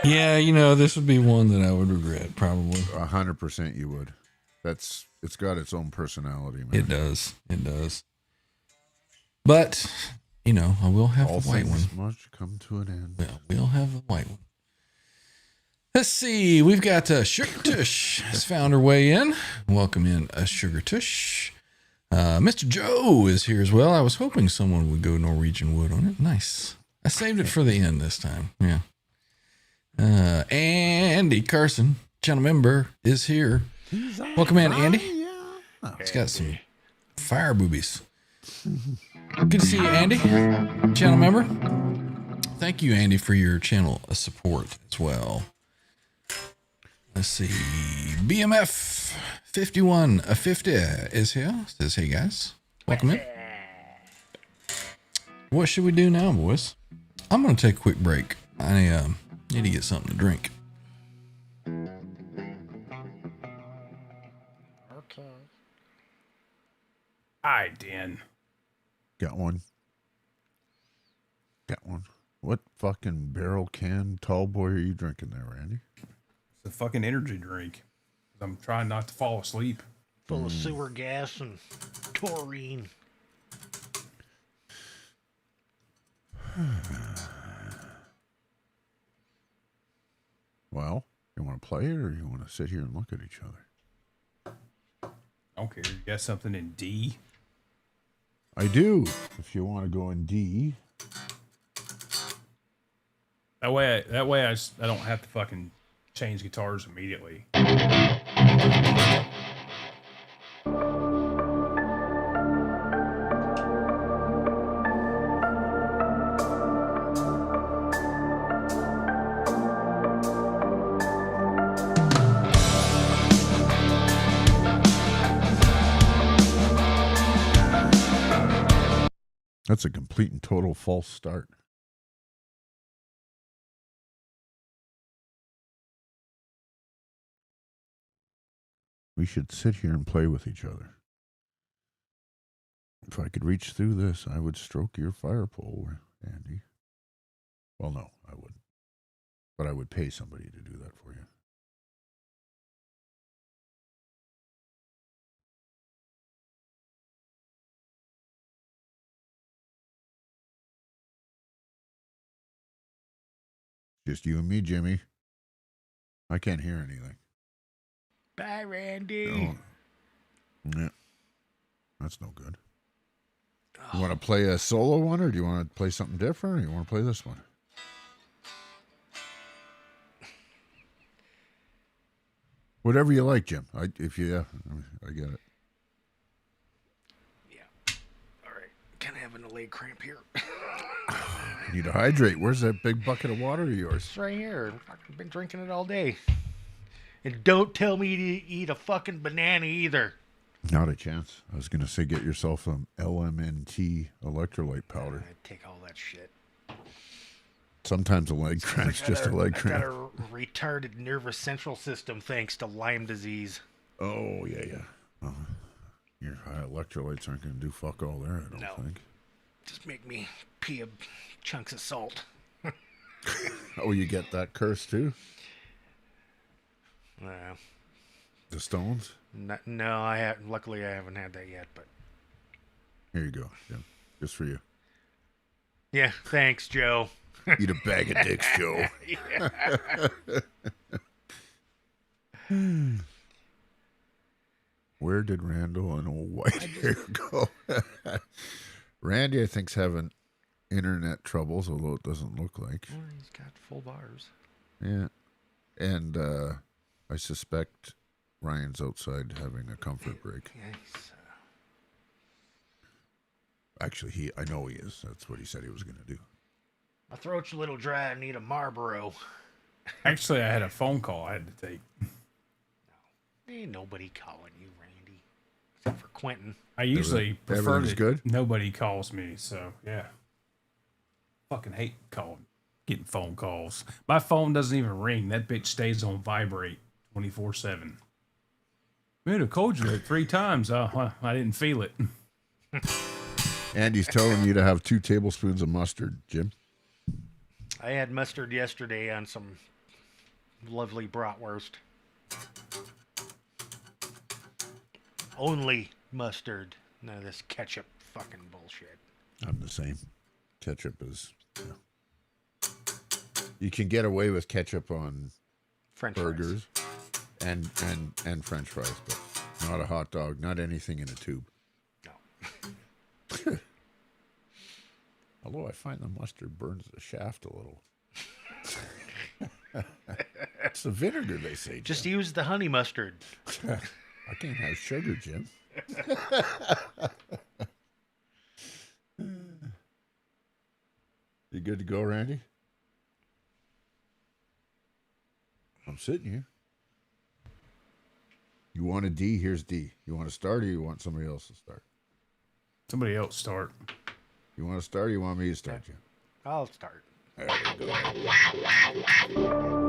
Yeah, you know, this would be one that I would regret, probably. 100% you would. It's got its own personality, man. It does. It does. But, you know, I will have All the white one. things must come to an end. Well, we'll have the white one. Let's see. We've got Sugar Tush has found her way in. Welcome in, Sugar Tush. Mr. Joe is here as well. I was hoping someone would go Norwegian Wood on it. Nice. I saved it for the end this time. Yeah. Andy Carson, channel member, is here. Welcome in, Andy. He's got some fire boobies. Good to see you, Andy, channel member. Thank you, Andy, for your channel support as well. Let's see. BMF 5150 is here. Says, hey, guys. Welcome in. What should we do now, boys? I'm going to take a quick break. I need to get something to drink. Okay. I did. Got one. What fucking barrel can tall boy are you drinking there, Randy? It's a fucking energy drink. I'm trying not to fall asleep. Full of sewer gas and taurine. Well, you want to play it or you want to sit here and look at each other? I don't care. You got something in D? I do. If you want to go in D. That way I don't have to fucking change guitars immediately. That's a complete and total false start. We should sit here and play with each other. If I could reach through this, I would stroke your fire pole, Andy. Well, no, I wouldn't. But I would pay somebody to do that for you. Just you and me, Jimmy. I can't hear anything. Bye, Randy. Oh. Yeah. That's no good. You want to play a solo one, or do you want to play something different, or you want to play this one? Whatever you like, Jim. I get it. Yeah. All right. Kind of having a leg cramp here. You need to hydrate. Where's that big bucket of water of yours? It's right here. I've been drinking it all day. And don't tell me to eat a fucking banana either. Not a chance. I was going to say get yourself some LMNT electrolyte powder. I take all that shit. Sometimes a leg cramp's just a leg I cramp. got a retarded nervous central system thanks to Lyme disease. Oh, yeah. Your high electrolytes aren't going to do fuck all there, I don't think. Just make me pee chunks of salt. Oh, you get that curse too? The stones? No, luckily I haven't had that yet, but Here you go, Jim. Just for you. yeah, thanks, Joe. Eat a bag of dicks, Joe. Where did Randall and old white hair go? Randy, I think's having internet troubles, although it doesn't look like. Well, he's got full bars. Yeah. And I suspect Ryan's outside having a comfort break. Yeah, Actually, I know he is. That's what he said he was going to do. my throat's a little dry. I need a Marlboro. Actually, I had a phone call I had to take. Ain't nobody calling you, Randy, except for Quentin. I usually prefer everything's that good? nobody calls me, so yeah. Fucking hate getting phone calls. My phone doesn't even ring. That bitch stays on vibrate 24/7. Man, I called you like 3 times. I didn't feel it. Andy's telling you to have 2 tablespoons of mustard, Jim. I had mustard yesterday on some lovely bratwurst. Only mustard. None of this ketchup fucking bullshit. I'm the same. Ketchup is. You can get away with ketchup on French burgers and French fries, but not a hot dog, not anything in a tube. No. Although I find the mustard burns the shaft a little. It's the vinegar, they say. Just Jim. use the honey mustard. I can't have sugar, Jim. You good to go, Randy? I'm sitting here. You want a D? Here's D. You want to start or you want somebody else to start? Somebody else start. You want to start or you want me to start, Jim? I'll start. There you go.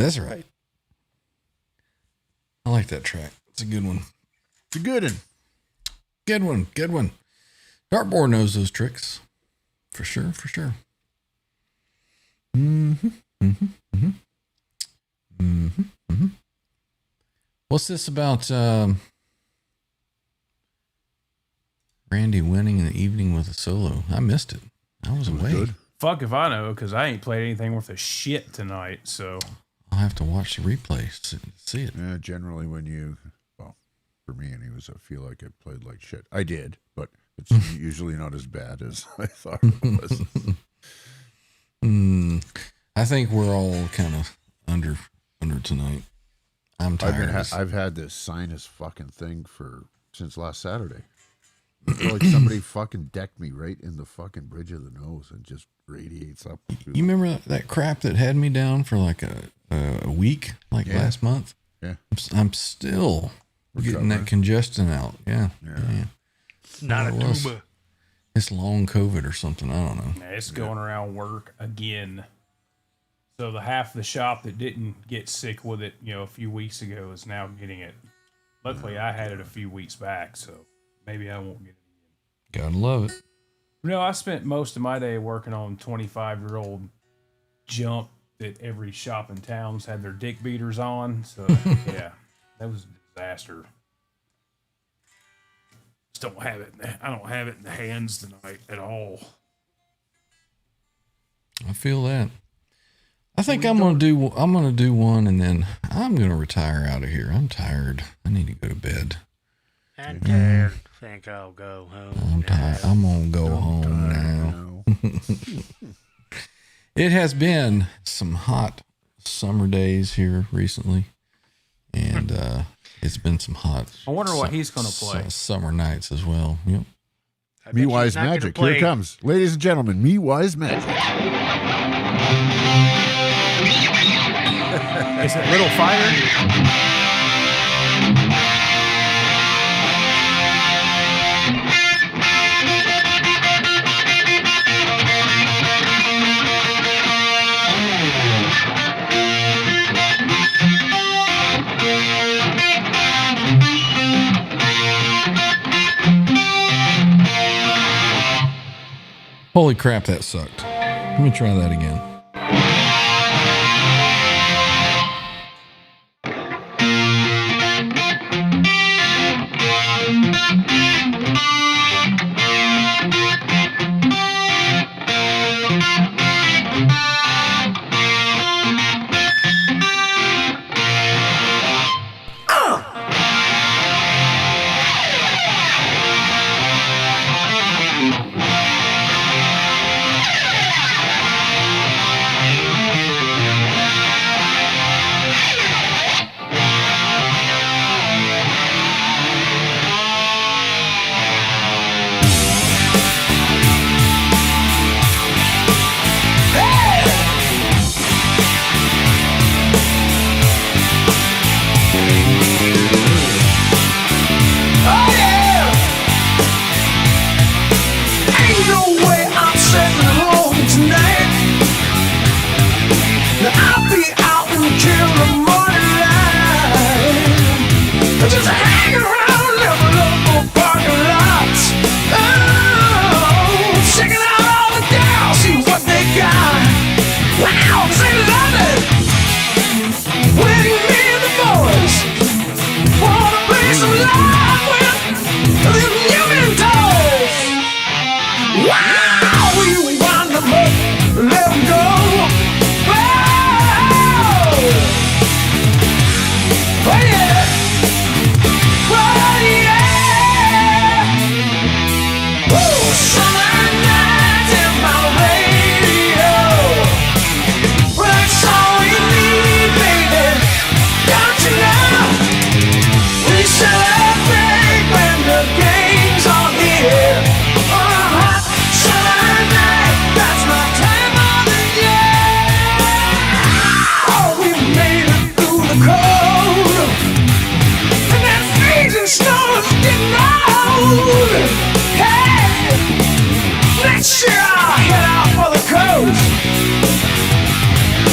That's right. I like that track. It's a good one. It's a good one. Good one. Good one. Dartboard knows those tricks. For sure. For sure. Mm-hmm. Mm-hmm. Mm-hmm. Mm-hmm. Mm-hmm. What's this about Randy winning in the evening with a solo? I missed it. I was away. Good. Fuck if I know, because I ain't played anything worth a shit tonight. So I'll have to watch the replay to see it. Yeah, generally when you, well, for me anyways, I feel like I played like shit. I did, but it's usually not as bad as I thought it was. I think we're all kind of under tonight. I'm tired. I've had this sinus fucking thing since last Saturday. I feel like somebody fucking decked me right in the fucking bridge of the nose and just radiates up. You remember that crap that had me down for like a week, like last month? Yeah. I'm still getting that congestion out. Yeah. Not a tumor. It's long COVID or something. I don't know. yeah, it's going around work again. So the half of the shop that didn't get sick with it, a few weeks ago is now getting it. Luckily, I had it a few weeks back, so maybe I won't get it again. Gotta love it. No, I spent most of my day working on 25-year-old jump that every shop in town's had their dick beaters on. So, yeah, that was a disaster. Just don't have it. I don't have it in the hands tonight at all. I feel that. I think I'm gonna do one, and then I'm gonna retire out of here. I'm tired. I need to go to bed. I'm tired. Think I'll go home. I'm tired. I'm gonna go home now. It has been some hot summer days here recently, and it's been some hot. I wonder what he's gonna play. Summer nights as well. Yep. I bet Me he's Wise not gonna Magic. play- Here it comes. Ladies and gentlemen, Me Wise Magic. Is it Little Fire? Holy crap, that sucked. Let me try that again.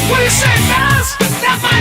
What do you say, fellas? That might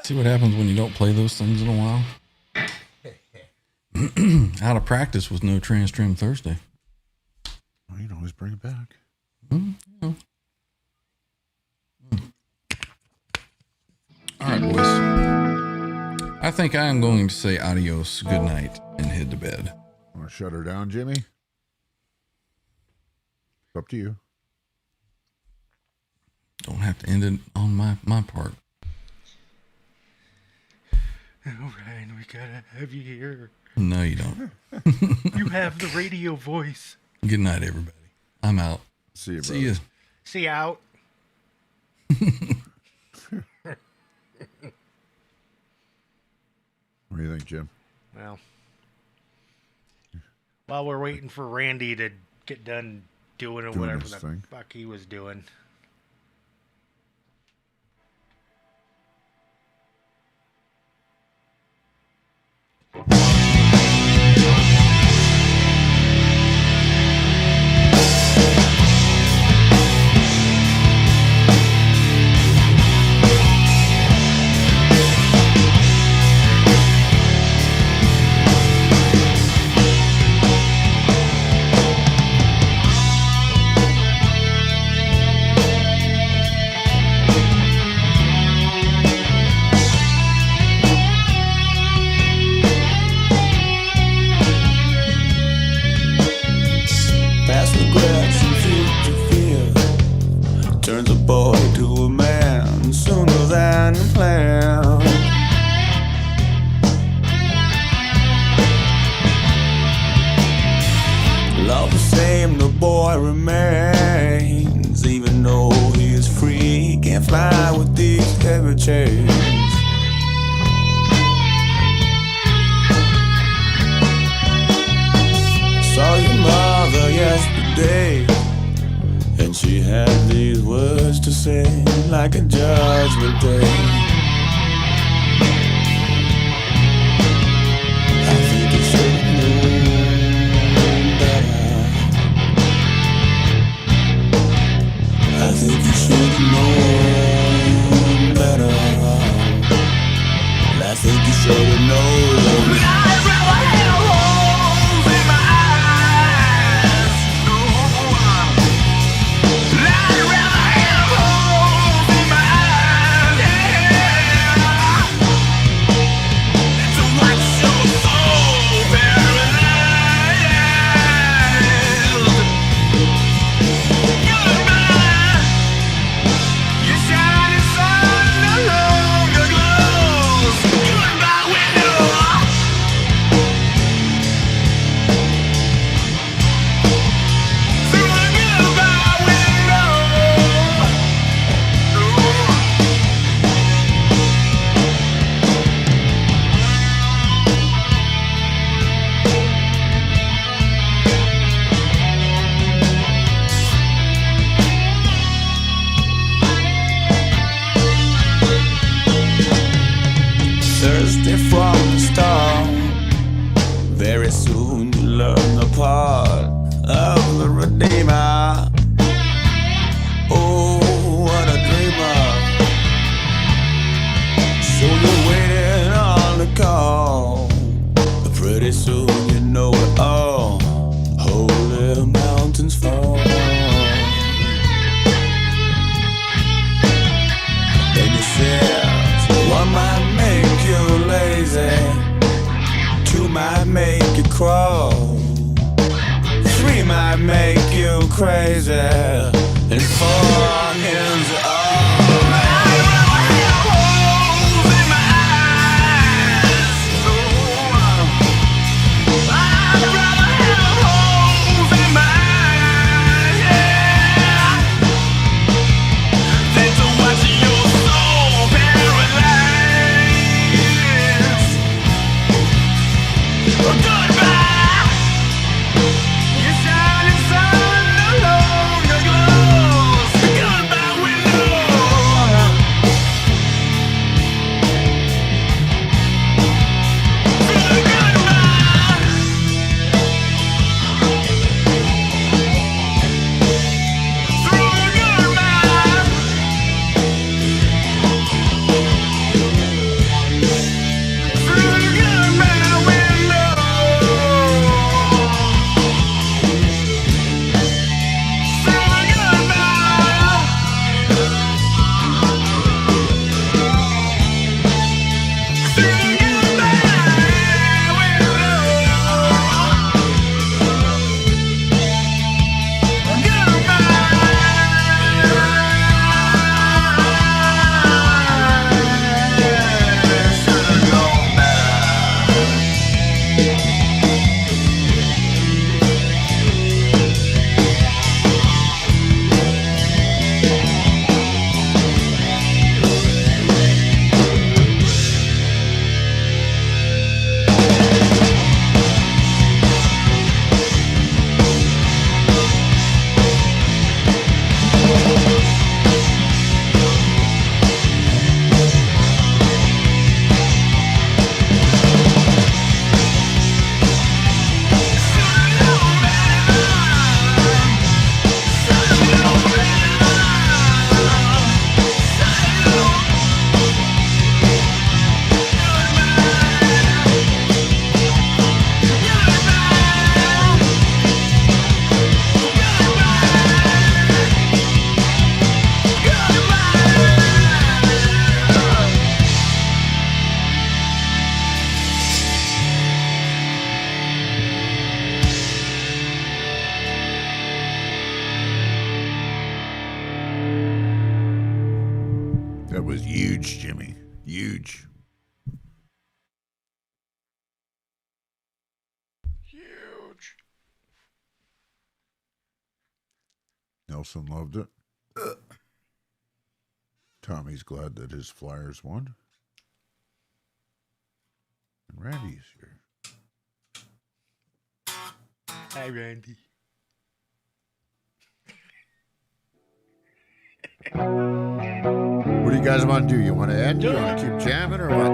See what happens when you don't play those things in a while? Out of practice with no Trans Trim Thursday. Well, you can always bring it back. All right, boys. I think I am going to say adios, good night, and head to bed. Want to shut her down, Jimmy? It's up to you. Don't have to end it on my part. All right, we gotta have you here. No, you don't. You have the radio voice. Good night, everybody. I'm out. See you, See you. See you out. What do you think, Jim? Well, while we're waiting for Randy to get done doing whatever his the thing. fuck he was doing. Past regrets and future fear turns a boy to a man sooner than planned. Love the same, the boy remains, even though he is free, can't fly with these heavy chains. Saw your mother yesterday, and she had these words to say, like a judgment day. I think you should have known better. I think you should have known better. I think you should have known. Thirsty from the start, very soon you learn the part of the Redeemer. Oh, what a dreamer. So you're waiting on the call, but pretty soon you know it all. Holy mountains fall. And you said, one might make you lazy, two might make you crawl, three might make you crazy, and four ends it all. Goodbye, window. Huge, Jimmy. Huge. Huge. Nelson loved it. Tommy's glad that his Flyers won. And Randy's here. Hi, Randy. What do you guys want to do? You want to end? You want to keep jamming or what?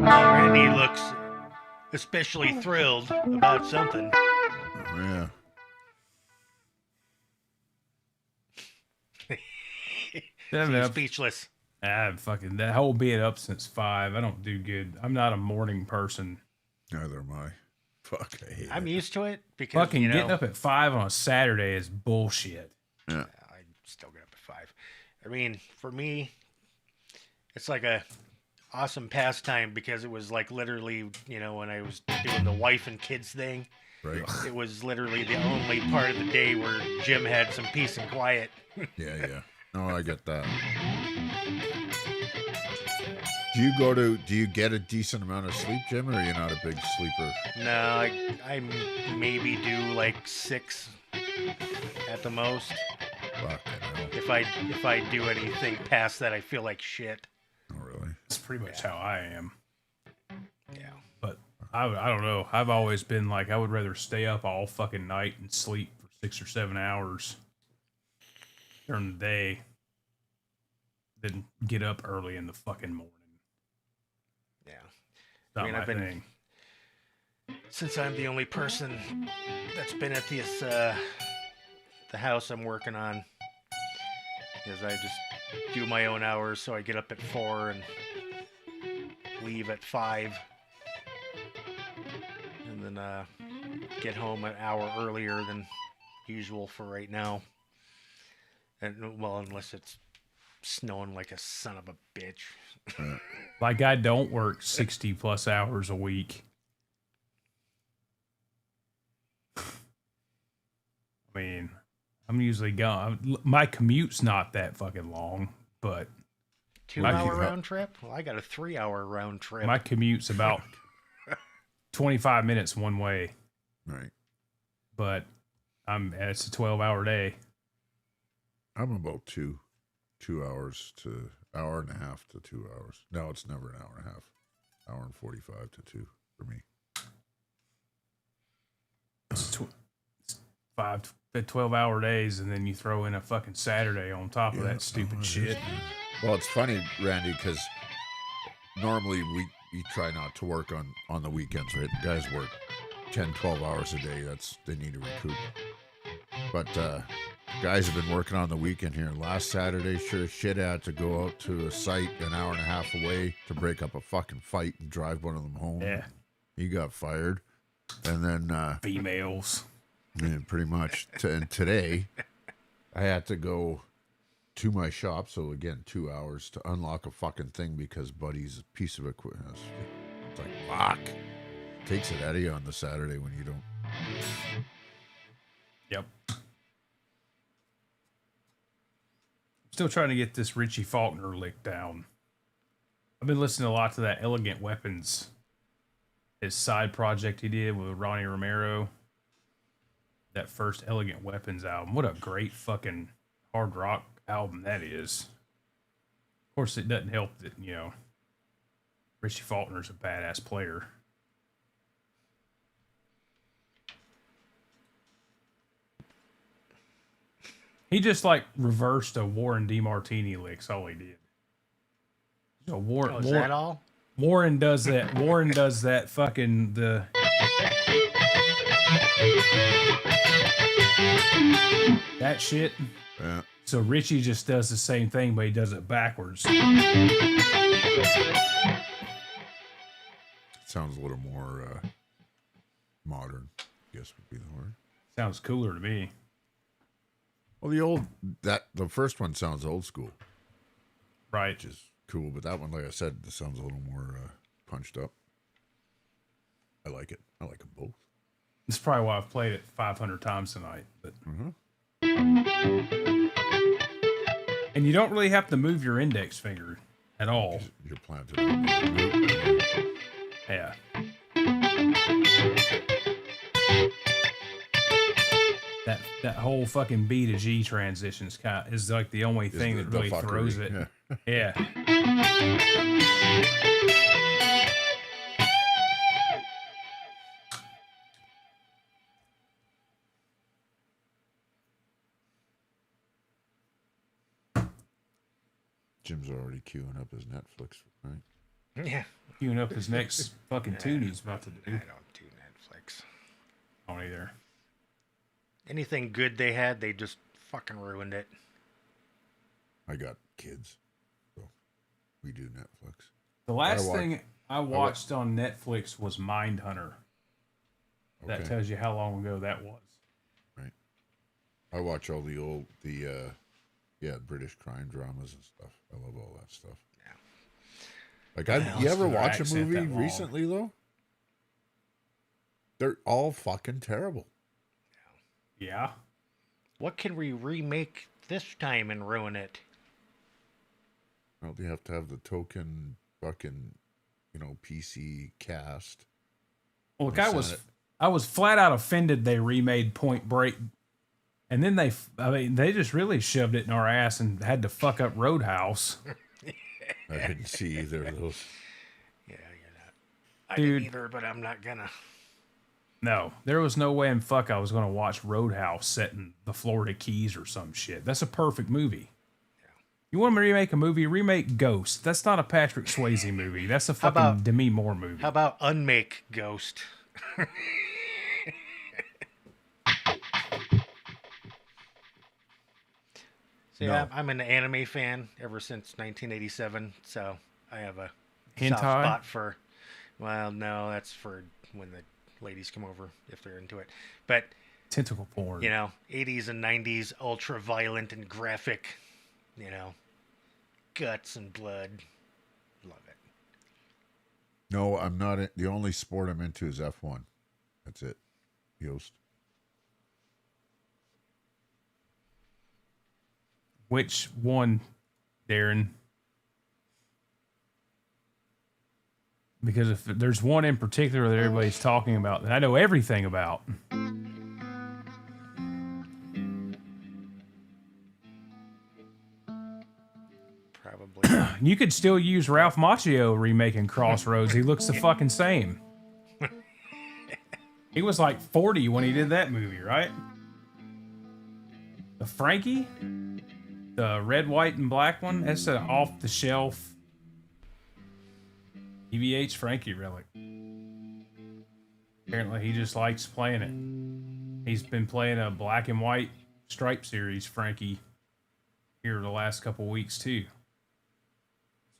Randy looks especially thrilled about something. Yeah. He's speechless. Fucking that whole being up since 5. I don't do good. I'm not a morning person. Neither am I. Fuck, I hate I'm it. used to it because Fucking you know, getting up at 5 on a Saturday is bullshit. Yeah. I still get up at 5. I mean, for me, it's like a awesome pastime because it was like literally, you know, when I was doing the wife and kids thing, Right. it was literally the only part of the day where Jim had some peace and quiet. Yeah. No, I get that. Do you get a decent amount of sleep, Jim, or are you not a big sleeper? No, I maybe do like 6 at the most. Fuck, I know. If I do anything past that, I feel like shit. Oh, really? That's pretty much how I am. Yeah. But I don't know. I've always been like, I would rather stay up all fucking night and sleep for 6 or 7 hours during the day than get up early in the fucking morning. Yeah. Not I mean, my I've been thing. since I'm the only person that's been at this the house I'm working on, is I just do my own hours, so I get up at 4 and leave at 5, and then get home an hour earlier than usual for right now. And well, unless it's snowing like a son of a bitch. Like, I don't work 60 plus hours a week. I mean, I'm usually gone. My commute's not that fucking long, but 2-hour round trip? Well, I got a 3-hour round trip. my commute's about 25 minutes one way. Right. But it's a 12-hour day. I'm about 2 hours to hour and a half to 2 hours. No, it's never an hour and a half. Hour and 45 to 2 for me. It's 12-hour days, and then you throw in a fucking Saturday on top of that stupid shit. Well, it's funny, Randy, because normally we try not to work on the weekends, right? Guys work 10, 12 hours a day. They need to recoup. But guys have been working on the weekend here. Last Saturday, sure as shit, I had to go out to a site an hour and a half away to break up a fucking fight and drive one of them home. Yeah. He got fired. And then... Females. yeah, pretty much. And today, I had to go to my shop. So, again, 2 hours to unlock a fucking thing because Buddy's a piece of equipment. It's like, fuck. Takes it out of you on the Saturday when you don't... Yep. Still trying to get this Richie Faulkner lick down. I've been listening a lot to that Elegant Weapons, his side project he did with Ronnie Romero. That first Elegant Weapons album. What a great fucking hard rock album that is. Of course, it doesn't help that, you know, Richie Faulkner's a badass player. He just like reversed a Warren DeMartini licks. All he did. So Is that all? Warren does that. Warren does that. Fucking the. That shit. Yeah. So Richie just does the same thing, but he does it backwards. Sounds a little more modern, I guess would be the word. Sounds cooler to me. Well, the first one sounds old school, Right. which is cool, but that one, like I said, this sounds a little more punched up. I like it. I like them both. This is probably why I've played it 500 times tonight. But And you don't really have to move your index finger at all. You're planted on the root. Yeah. That whole fucking B to G transition is like the only thing that really throws it. Yeah. Jim's already queuing up his Netflix, right? Yeah. Queuing up his next fucking tune he's about to do. I don't do Netflix. I don't either. Anything good they had, they just fucking ruined it. I got kids, so we do Netflix. The last thing I watched on Netflix was Mindhunter. That Okay. tells you how long ago that was. Right. I watch all the old, British crime dramas and stuff. I love all that stuff. Yeah. Like, you ever watch a accent movie that long. recently, though? They're all fucking terrible. Yeah. What can we remake this time and ruin it? Well, they have to have the token fucking, PC cast. Well, look, Senate. I was flat out offended they remade Point Break, and then they just really shoved it in our ass and had to fuck up Roadhouse. I didn't see either of those. Yeah, you're not. I Dude. didn't either, but I'm not gonna. No, there was no way in fuck I was going to watch Roadhouse set in the Florida Keys or some shit. That's a perfect movie. You want me to remake a movie? Remake Ghost. That's not a Patrick Swayze movie. That's a fucking about- Demi Moore movie. How about unmake Ghost? See, No. I'm an anime fan ever since 1987, so I have a Hentai? soft spot for. Well, no, that's for when the ladies come over if they're into it. But Tentacle porn. 80s and 90s, ultra violent and graphic. Guts and blood. Love it. No, I'm not. The only sport I'm into is F1. That's it. Yost. Which one, Darren? Because if there's one in particular that everybody's talking about that I know everything about. Probably. You could still use Ralph Macchio remaking Crossroads. He looks the fucking same. He was like 40 when he did that movie, right? The Frankie? The red, white, and black one? That's an off-the-shelf EVH Frankie relic. Apparently he just likes playing it. He's been playing a black and white stripe series Frankie here the last couple weeks too.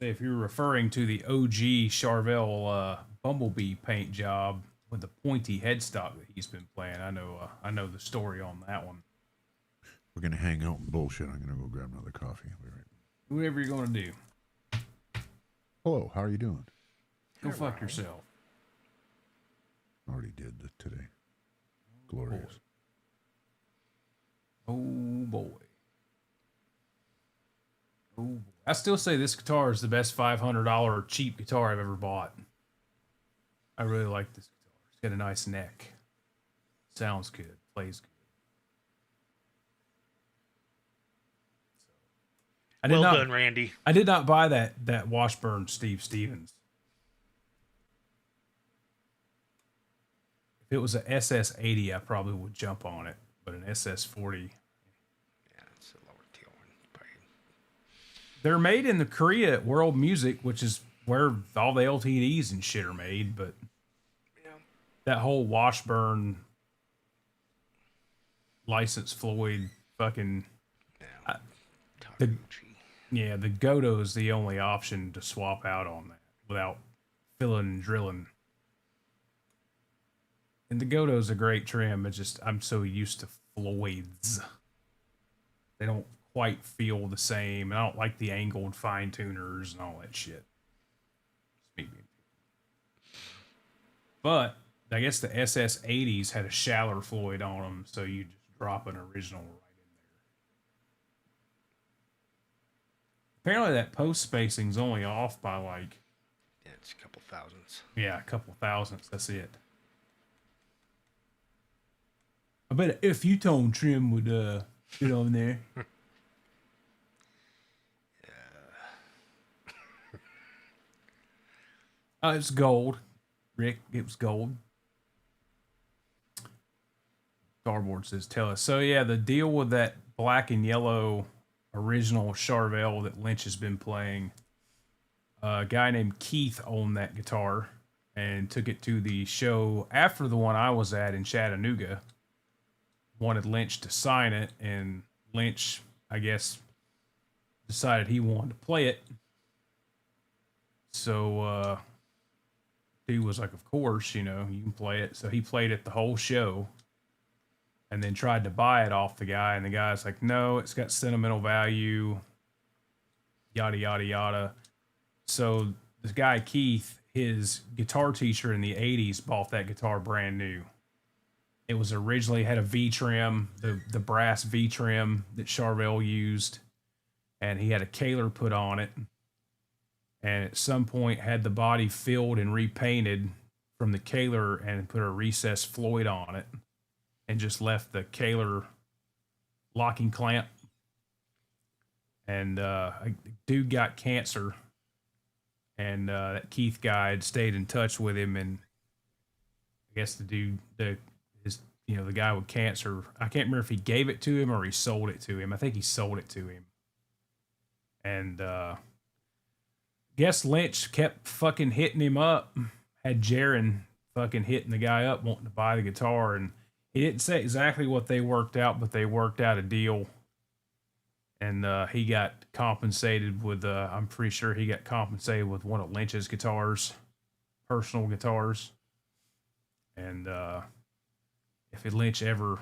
So if you're referring to the OG Charvel Bumblebee paint job with the pointy headstock that he's been playing, I know the story on that one. We're gonna hang out and bullshit. I'm gonna go grab another coffee. I'll be right. Whatever you're gonna do, Hello, how are you doing? go fuck yourself. Already did today. Glorious. Oh boy. Oh boy. I still say this guitar is the best $500 cheap guitar I've ever bought. I really like this guitar. It's got a nice neck. Sounds good. Plays good. Well done, Randy. I did not buy that Washburn Steve Stevens. If it was a SS80, I probably would jump on it, but an SS40. Yeah, it's a lower tier one. Probably. They're made in the Korea at World Music, which is where all the LTDs and shit are made, but that whole Washburn license Floyd fucking the Godo is the only option to swap out on that without filling and drilling. And the Godo is a great trim. It's just I'm so used to Floyd's. They don't quite feel the same. And I don't like the angled fine tuners and all that shit. But I guess the SS80s had a shallower Floyd on them, so you just drop an original right in Apparently that post spacing's only off by like, Yeah, it's a couple thousands. yeah, a couple thousandths. That's it. I bet if you tone trim would get on there. It's gold, Rick. It was gold. Starboard says, "Tell us." So yeah, the deal with that black and yellow original Charvel that Lynch has been playing. A guy named Keith owned that guitar and took it to the show after the one I was at in Chattanooga. Wanted Lynch to sign it, and Lynch, I guess, decided he wanted to play it. So he was like, of course, you can play it. So he played it the whole show and then tried to buy it off the guy. And the guy's like, no, it's got sentimental value, yada, yada, yada. So this guy, Keith, his guitar teacher in the 80s bought that guitar brand new. It was originally had a V trim, the brass V trim that Charvel used. And he had a Kaler put on it. And at some point had the body filled and repainted from the Kaler and put a recessed Floyd on it. And just left the Kaler locking clamp. And a dude got cancer. And that Keith guy had stayed in touch with him. And I guess the guy with cancer, I can't remember if he gave it to him or he sold it to him. I think he sold it to him. And guess Lynch kept fucking hitting him up. Had Jaron fucking hitting the guy up wanting to buy the guitar. And he didn't say exactly what they worked out, but they worked out a deal. And he got compensated with, I'm pretty sure he got compensated with one of Lynch's guitars, personal guitars. And if Lynch ever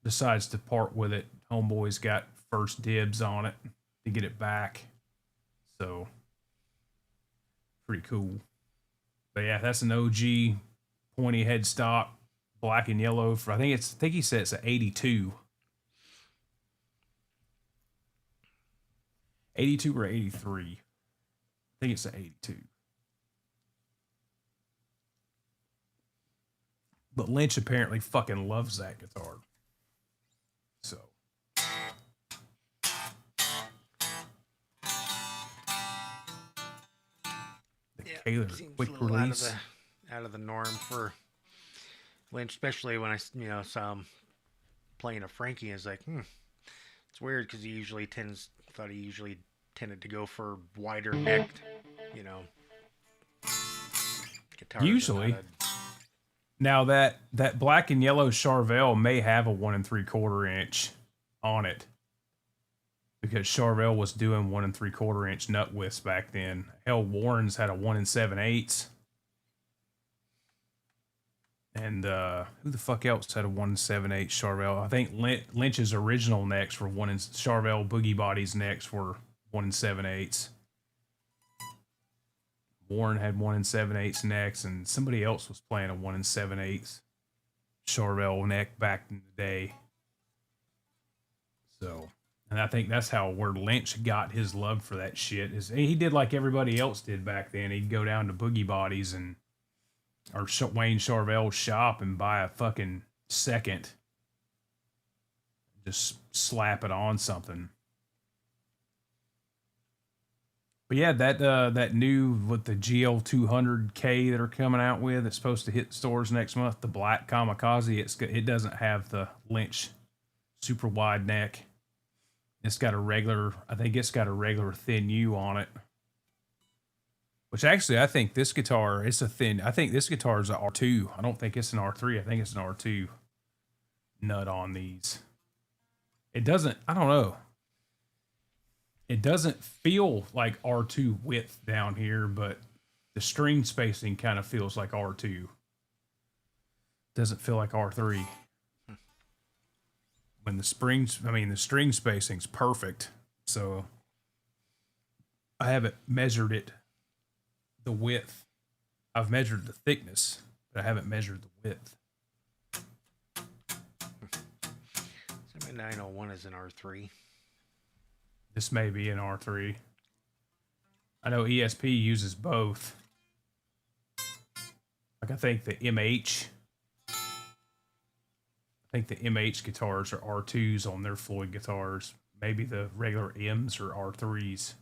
decides to part with it, homeboy's got first dibs on it to get it back. So, pretty cool. But yeah, that's an OG pointy headstock, black and yellow. I think he said it's an 82. 82 or 83. I think it's an 82. But Lynch apparently fucking loves that guitar. So. Kaler, Seems quick a little release. out of the norm for Lynch, especially when I saw him playing a Frankie. I was like, it's weird because he usually tended to go for wider necked, guitars. Usually. Now that black and yellow Charvel may have a 1 3/4 inch on it. Because Charvel was doing 1 3/4 inch nut widths back then. Hell, Warren's had a 1 7/8. And who the fuck else had a 1 7/8 Charvel? I think Lynch's original necks were Charvel Boogie Body's necks were 1 7/8. Warren had 1 7/8 necks, and somebody else was playing a 1 7/8 Charvel neck back in the day. So. And I think that's where Lynch got his love for that shit. Is he did like everybody else did back then. He'd go down to Boogie Bodies or Wayne Charvel's shop and buy a fucking second. Just slap it on something. But yeah, that new with the GL200K that are coming out with, it's supposed to hit stores next month. The black Kamikaze, it doesn't have the Lynch super wide neck. It's got I think it's got a regular thin U on it. Which actually, I think this guitar, I think this guitar is an R2. I don't think it's an R3. I think it's an R2 nut on these. I don't know. It doesn't feel like R2 width down here, but the string spacing kind of feels like R2. Doesn't feel like R3. When the string spacing's perfect. So I haven't measured the width. I've measured the thickness, but I haven't measured the width. So my 901 is an R3. This may be an R3. I know ESP uses both. Like I think the MH guitars are R2s on their Floyd guitars. Maybe the regular M's are R3s.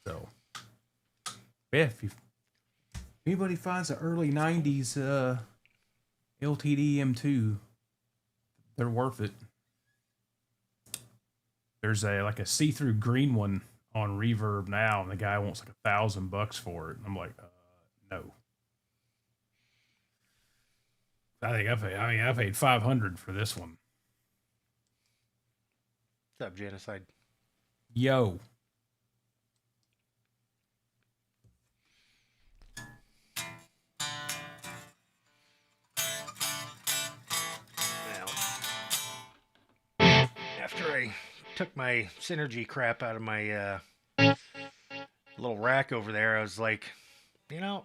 So, yeah, if anybody finds an early 90s LTD M2, they're worth it. There's a see-through green one on Reverb now, and the guy wants like $1,000 for it. And I'm like, no. I paid $500 for this one. What's up, Genocide? Yo. After I took my synergy crap out of my little rack over there, I was like, I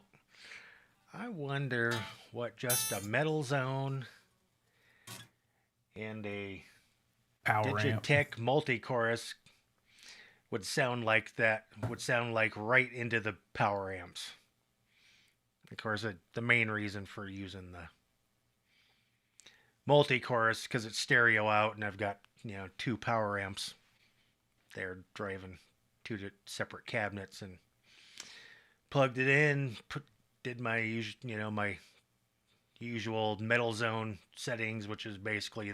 wonder what just a metal zone and a Power amp. Digitech multi-chorus would sound like right into the power amps. Of course, the main reason for using the multi-chorus because it's stereo out, and I've got 2 power amps there driving 2 separate cabinets, and plugged it in, did my usual metal zone settings, which is basically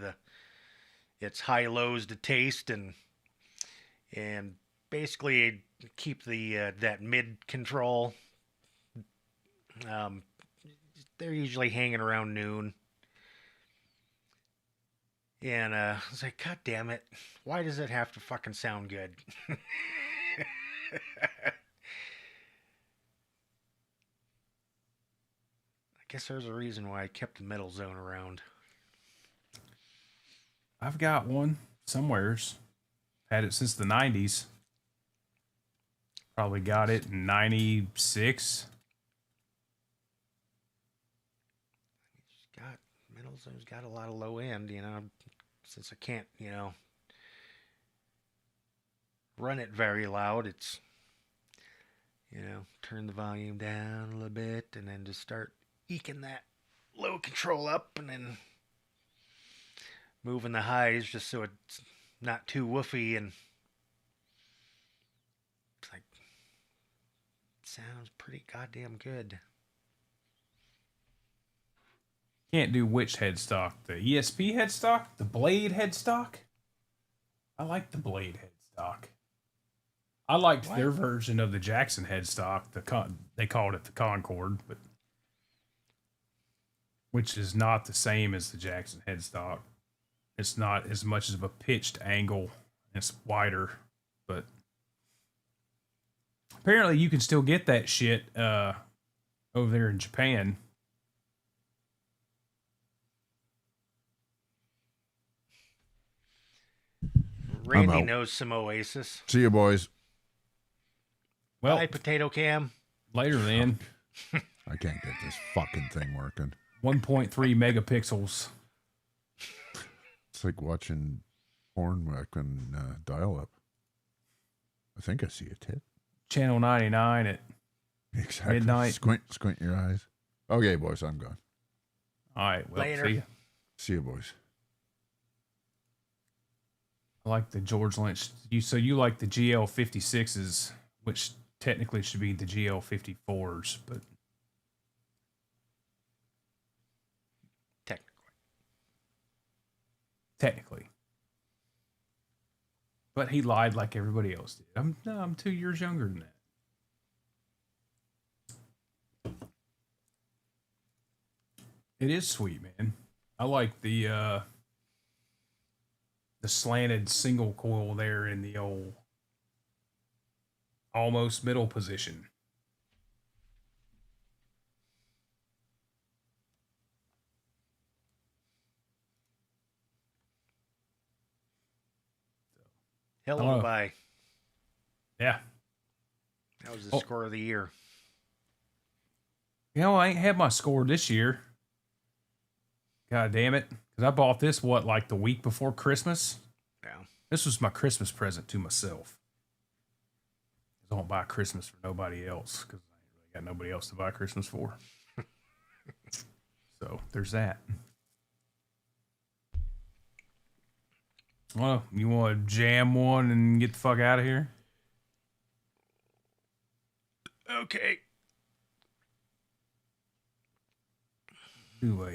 it's high lows to taste, and basically keep the that mid control. They're usually hanging around noon. And I was like, God damn it. Why does it have to fucking sound good? I guess there's a reason why I kept the metal zone around. I've got one somewheres. Had it since the 90s. Probably got it in 96. Metal zone's got a lot of low end, since I can't, run it very loud. It's, turn the volume down a little bit and then just start eking that low control up, and then moving the highs just so it's not too woofy, and it's like, sounds pretty goddamn good. Can't do which headstock? The ESP headstock? The Blade headstock? I like the Blade headstock. I liked their version of the Jackson headstock. They called it the Concorde, but which is not the same as the Jackson headstock. It's not as much of a pitched angle. It's wider, but apparently you can still get that shit over there in Japan. Randy knows some Oasis. See you, boys. Well, Bye, Potato Cam. later then. I can't get this fucking thing working. 1.3 megapixels. It's like watching porn back in dial-up. I think I see a tit. Channel 99 at Exactly. midnight. Squint your eyes. Okay, boys, I'm gone. All right, well, Later. see ya. See you, boys. I like the George Lynch. So you like the GL56s, which technically should be the GL54s, but technically. But he lied like everybody else did. I'm 2 years younger than that. It is sweet, man. I like the slanted single coil there in the old almost middle position. Hell of Hello. a buy. Yeah. That was the score of the year. You know, I ain't had my score this year. God damn it. Because I bought this, like the week before Christmas? Yeah. This was my Christmas present to myself. I don't buy Christmas for nobody else because I ain't really got nobody else to buy Christmas for. So there's that. Well, you want to jam one and get the fuck out of here? Okay. We'll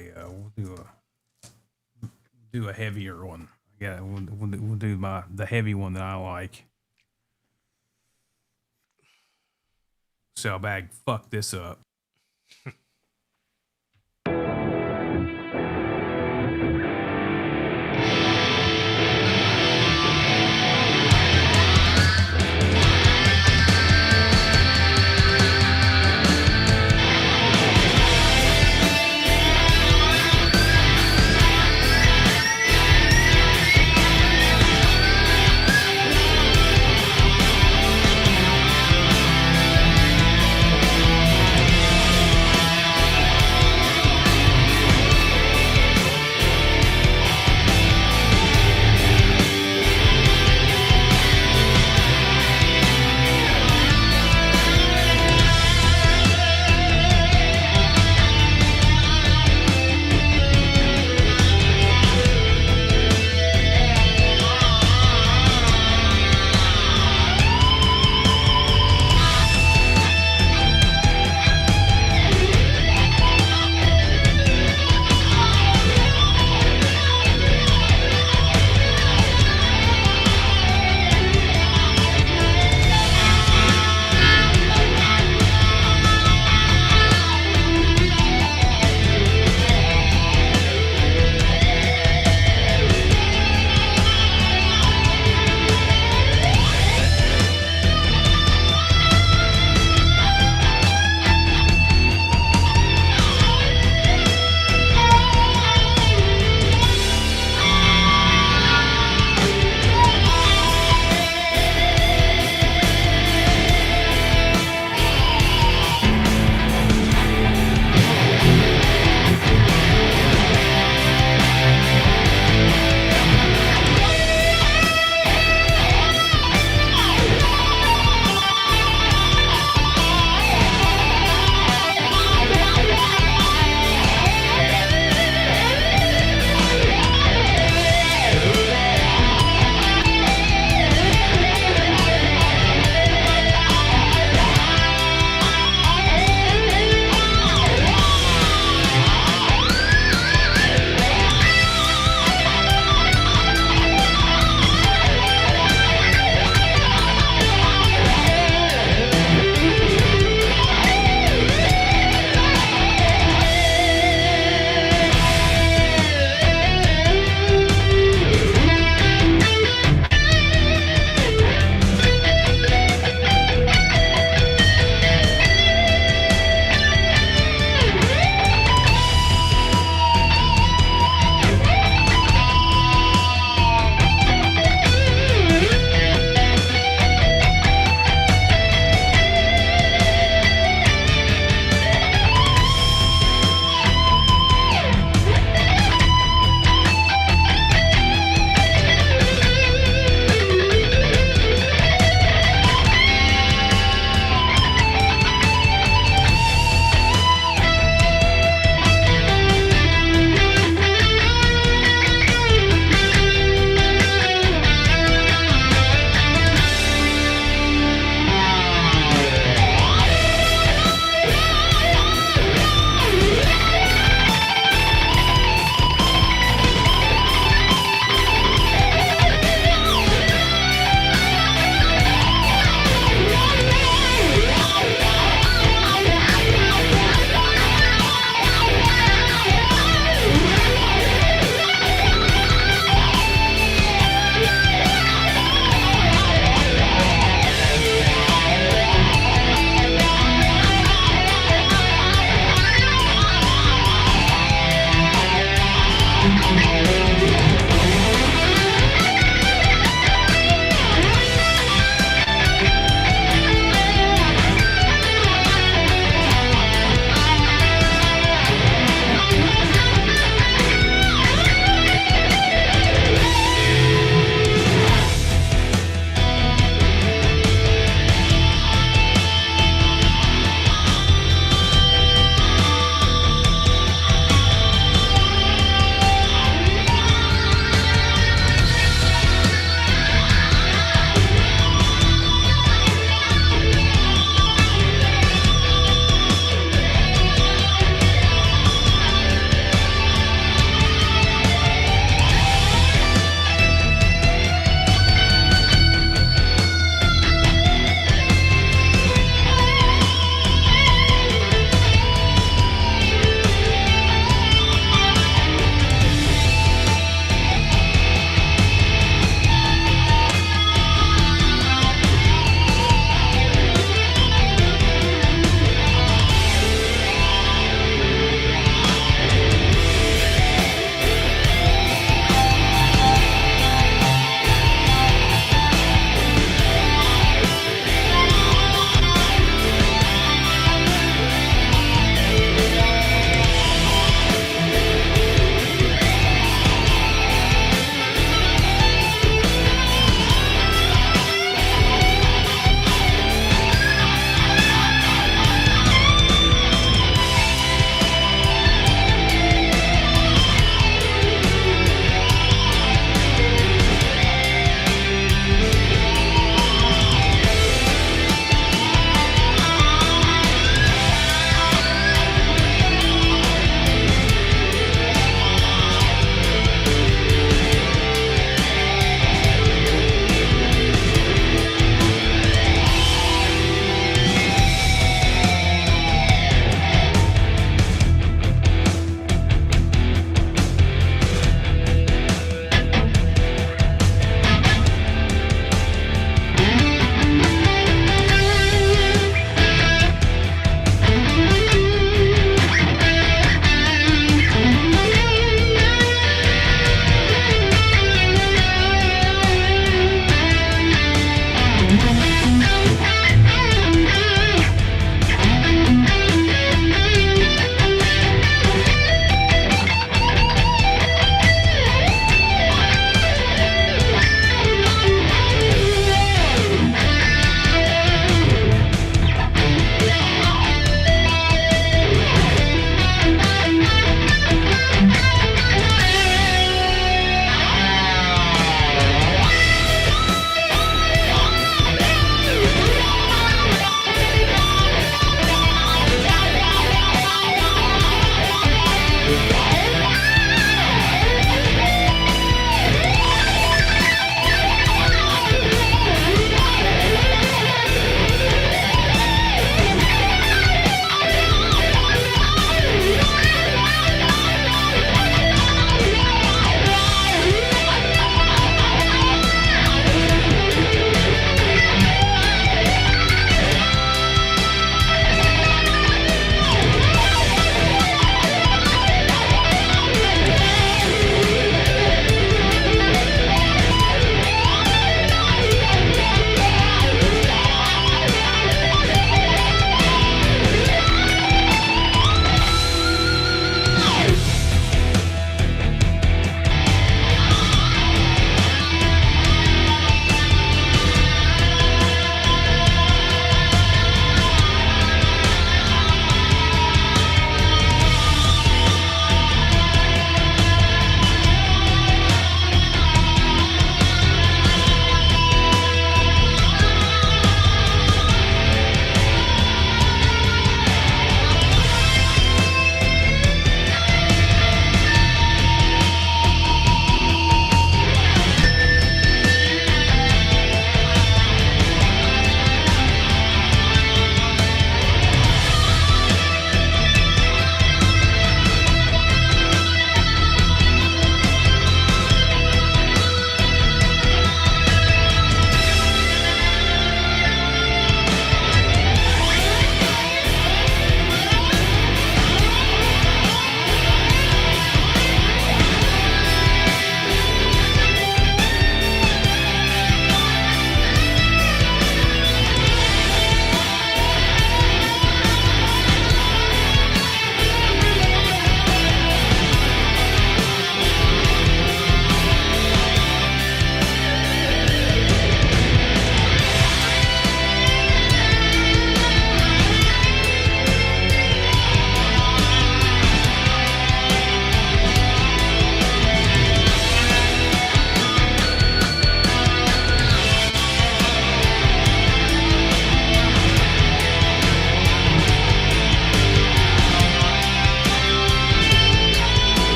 do a heavier one. Yeah, we'll do the heavy one that I like. Sailbag, fuck this up.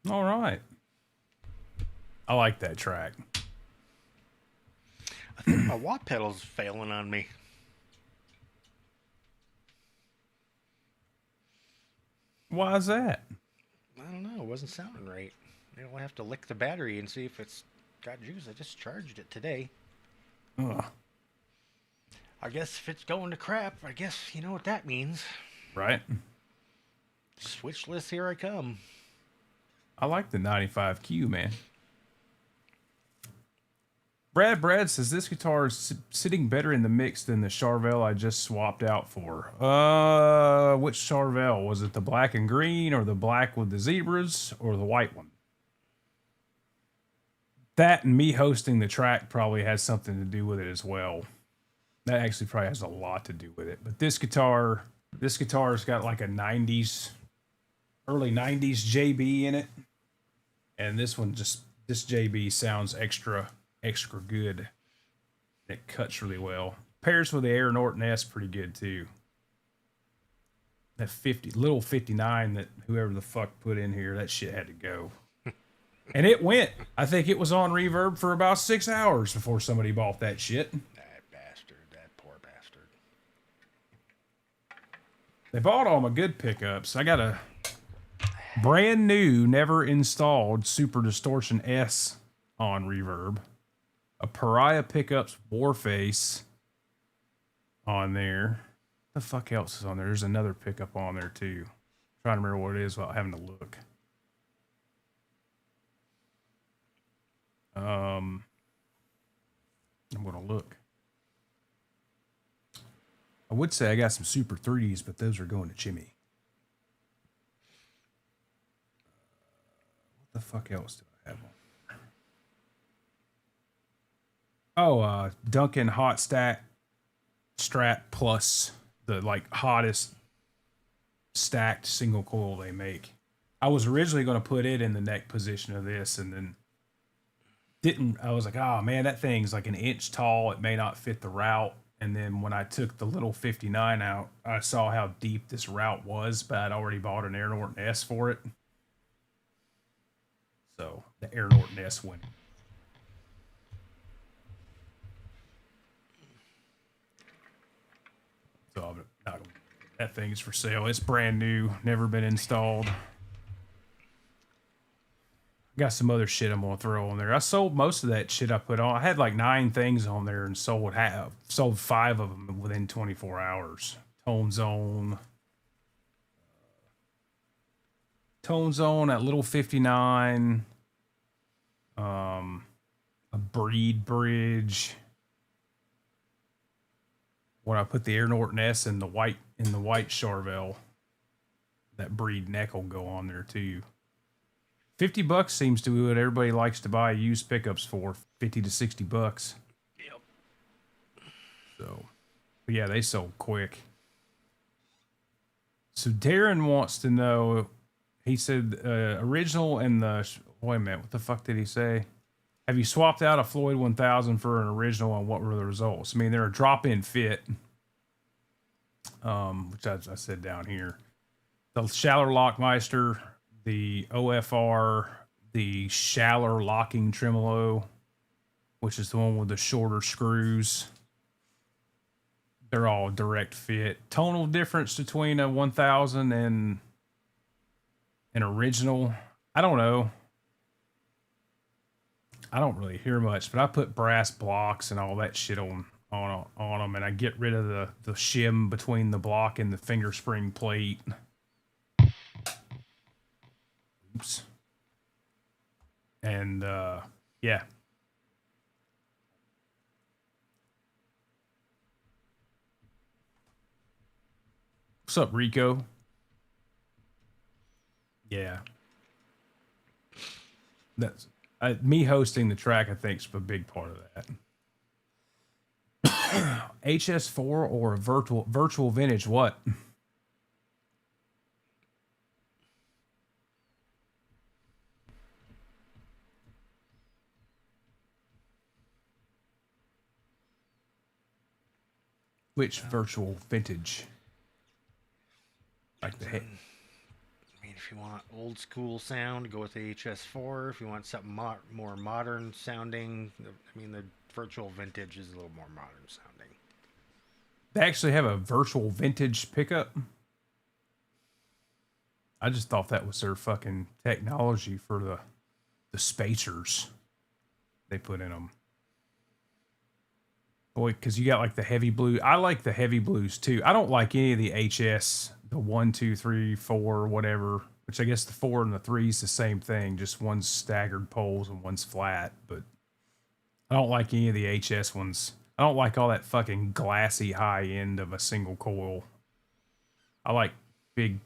All right. I like that track. I think my wah pedal's failing on me. Why is that? I don't know. It wasn't sounding right. Maybe I'll have to lick the battery and see if it's got juice. I just charged it today. Ugh. I guess if it's going to crap, I guess you know what that means. Right? Switchless, here I come. I like the 95Q, man. Brad says this guitar is sitting better in the mix than the Charvel I just swapped out for. Which Charvel? Was it the black and green, or the black with the zebras, or the white one? That and me hosting the track probably has something to do with it as well. That actually probably has a lot to do with it. But this guitar's got like a 90s, early 90s JB in it. And this JB sounds extra good. It cuts really well. Pairs with the Air Norton S pretty good too. That little 59 that whoever the fuck put in here, that shit had to go. And it went. I think it was on reverb for about 6 hours before somebody bought that shit. That bastard. That poor bastard. They bought all my good pickups. I got a brand new, never installed Super Distortion S on reverb. A Pariah Pickups Warface on there. What the fuck else is on there? There's another pickup on there too. I'm trying to remember what it is without having to look. I'm gonna look. I would say I got some Super 3s, but those are going to Jimmy. What the fuck else do I have on? Duncan Hot Strat Plus, the like hottest stacked single coil they make. I was originally going to put it in the neck position of this, and then I was like, oh man, that thing's like an inch tall. It may not fit the route. And then when I took the little 59 out, I saw how deep this route was, but I'd already bought an Air Norton S for it. So the Air Norton S went. So that thing's for sale. It's brand new, never been installed. Got some other shit I'm gonna throw on there. I sold most of that shit I put on. I had like 9 things on there and sold 5 of them within 24 hours. Tone Zone, that little 59, a Breed Bridge. When I put the Air Norton S in the white Charvel, that Breed neck will go on there too. $50 seems to be what everybody likes to buy used pickups for. $50 to $60. Yep. So, but yeah, they sold quick. So Darren wants to know. He said original and the. Wait a minute. What the fuck did he say? Have you swapped out a Floyd 1000 for an original, and what were the results? I mean, they're a drop-in fit, which I said down here. The Schaller Lockmeister, the OFR, the Schaller locking tremolo, which is the one with the shorter screws. They're all direct fit. Tonal difference between a 1000 and an original, I don't know. I don't really hear much, but I put brass blocks and all that shit on them, and I get rid of the shim between the block and the finger spring plate. Oops. And yeah. What's up, Rico? Yeah. That's me hosting the track, I think, is a big part of that. HS4 or a virtual vintage, what? Which virtual vintage? Like the head. I mean, If you want old school sound, go with the HS4. If you want something more modern sounding, I mean, the virtual vintage is a little more modern sounding. They actually have a virtual vintage pickup. I just thought that was their fucking technology for the spacers they put in them. Boy, because you got like the heavy blue. I like the heavy blues too. I don't like any of the HS, the 1, 2, 3, 4, whatever. Which I guess the 4 and the 3 is the same thing. Just one's staggered poles and one's flat. But I don't like any of the HS ones. I don't like all that fucking glassy high end of a single coil. I like big,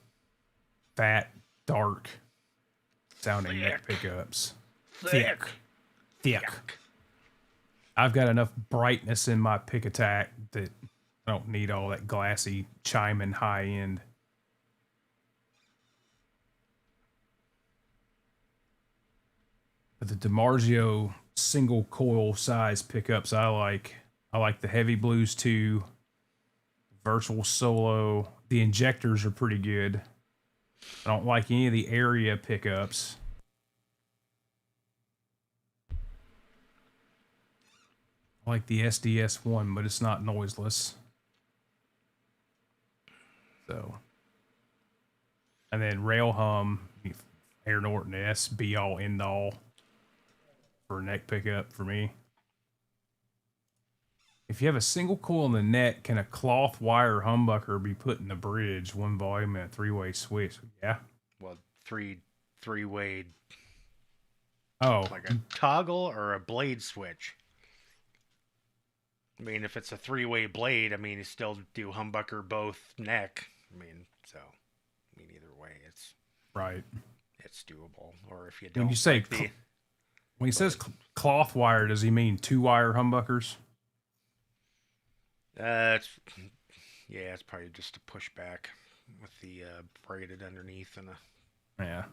fat, dark sounding neck pickups. Thick. I've got enough brightness in my pick attack that I don't need all that glassy chiming high end. But the DiMarzio single coil size pickups I like. I like the heavy blues too. Virtual solo. The injectors are pretty good. I don't like any of the area pickups. I like the SDS one, but it's not noiseless. So, and then Rail Hum, Air Norton S, be all end all for neck pickup for me. If you have a single coil in the neck, can a cloth wire humbucker be put in the bridge, one volume and a 3-way switch? Yeah. Well, three-way, Oh, like a toggle or a blade switch. I mean, if it's a 3-way blade, I mean, you still do humbucker both neck. I mean, so, I mean, either way, it's right. It's doable. Or if you don't, When you say like when he says cloth wire, does he mean 2-wire humbuckers? it's probably just a pushback with the braided underneath and a Yeah.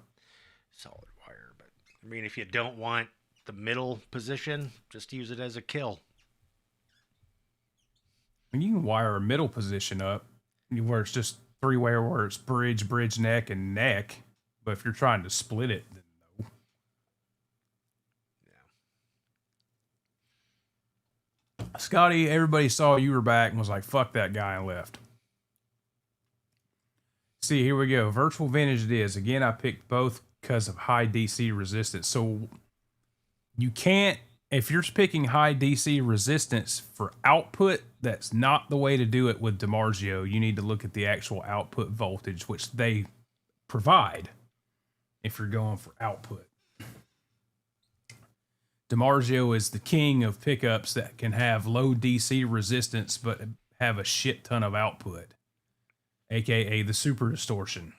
solid wire. But I mean, if you don't want the middle position, just use it as a kill. I mean, you can wire a middle position up where it's just 3-way, where it's bridge, neck, and neck. But if you're trying to split it, then no. Scotty, everybody saw you were back and was like, fuck that guy, and left. See, here we go. Virtual vintage it is. Again, I picked both because of high DC resistance. So you can't, if you're picking high DC resistance for output, that's not the way to do it with DiMarzio. You need to look at the actual output voltage, which they provide if you're going for output. DiMarzio is the king of pickups that can have low DC resistance but have a shit ton of output, aka the super distortion.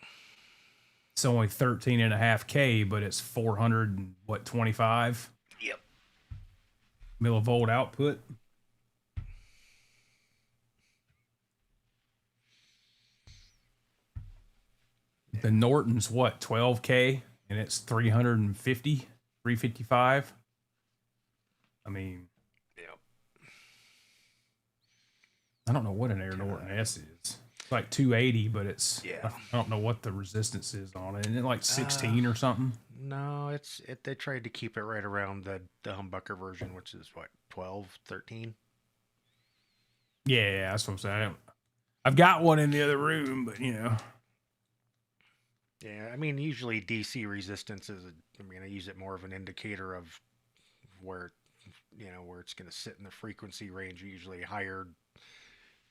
It's only 13.5K, but it's 425 millivolt output. The Norton's what, 12K, and it's 355. I mean, I don't know what an Air Norton S is. It's like 280, but it's, I don't know what the resistance is on it. Isn't it like 16 or something? No, they tried to keep it right around the humbucker version, which is what, 12, 13? Yeah, that's what I'm saying. I've got one in the other room, but you know. Yeah, I mean, usually DC resistance is, I use it more of an indicator of where, where it's going to sit in the frequency range. Usually higher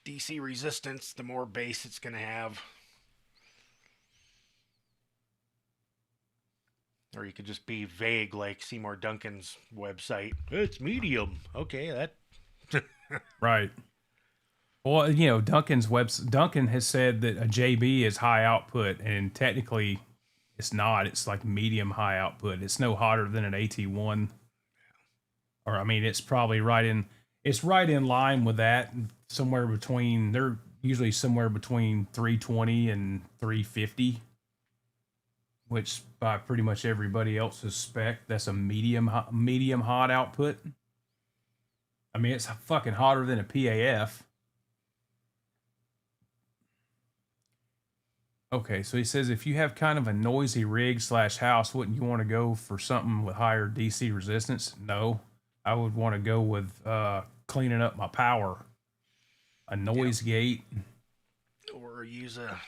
DC resistance, the more bass it's going to have. Or you could just be vague, like Seymour Duncan's website. It's medium. Okay, that. Right. Well, Duncan has said that a JB is high output, and technically it's not. It's like medium high output. It's no hotter than an AT1. Or, it's probably right in line with that. They're usually somewhere between 320 and 350. Which by pretty much everybody else's spec, that's a medium hot output. It's fucking hotter than a PAF. Okay, so he says if you have kind of a noisy rig / house, wouldn't you want to go for something with higher DC resistance? No, I would want to go with cleaning up my power, a noise gate. Or use a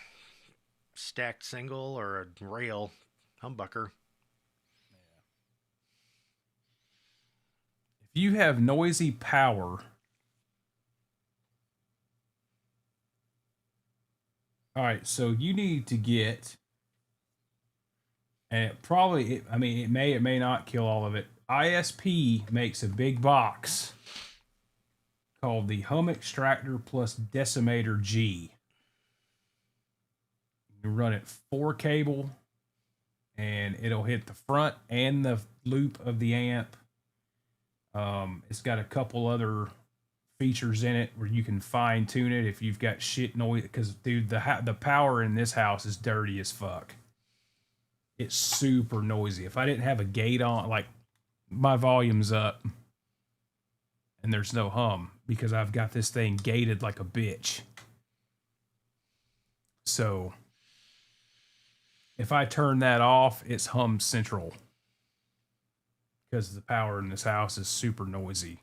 stacked single or a rail humbucker. If you have noisy power, all right, so you need to get, and it probably, I mean, it may not kill all of it. ISP makes a big box called the Hum Extractor Plus Decimator G. You run it 4 cable, and it'll hit the front and the loop of the amp. It's got a couple other features in it where you can fine tune it if you've got shit noise. Because dude, the power in this house is dirty as fuck. It's super noisy. If I didn't have a gate on, like my volume's up, and there's no hum because I've got this thing gated like a bitch. So if I turn that off, it's hum central because the power in this house is super noisy.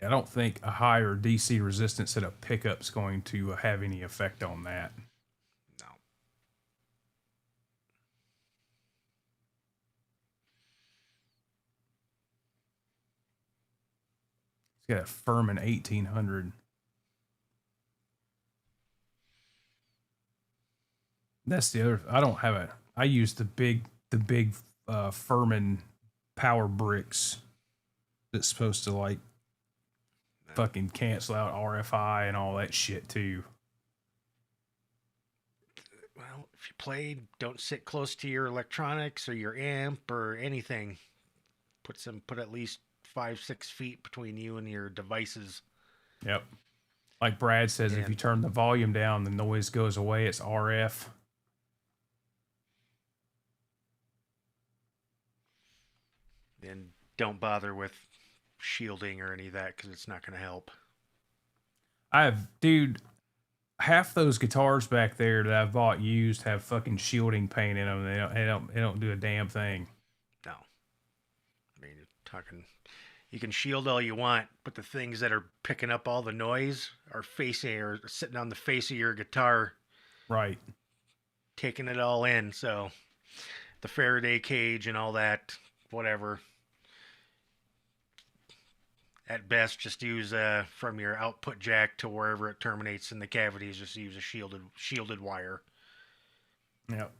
I don't think a higher DC resistance at a pickup's going to have any effect on that. No. It's got a Furman 1800. That's the other. I don't have a. I use the big Furman power bricks. That's supposed to like fucking cancel out RFI and all that shit too. Well, if you play, don't sit close to your electronics or your amp or anything. Put at least 5-6 feet between you and your devices. Yep. Like Brad says, if And- you turn the volume down, the noise goes away. It's RF. And don't bother with shielding or any of that because it's not going to help. Dude, half those guitars back there that I've bought used have fucking shielding paint in them. They don't do a damn thing. No. I mean, you're talking. You can shield all you want, but the things that are picking up all the noise are sitting on the face of your guitar, Right. taking it all in. So the Faraday cage and all that, whatever. At best, just use from your output jack to wherever it terminates in the cavities. Just use a shielded wire. Yep.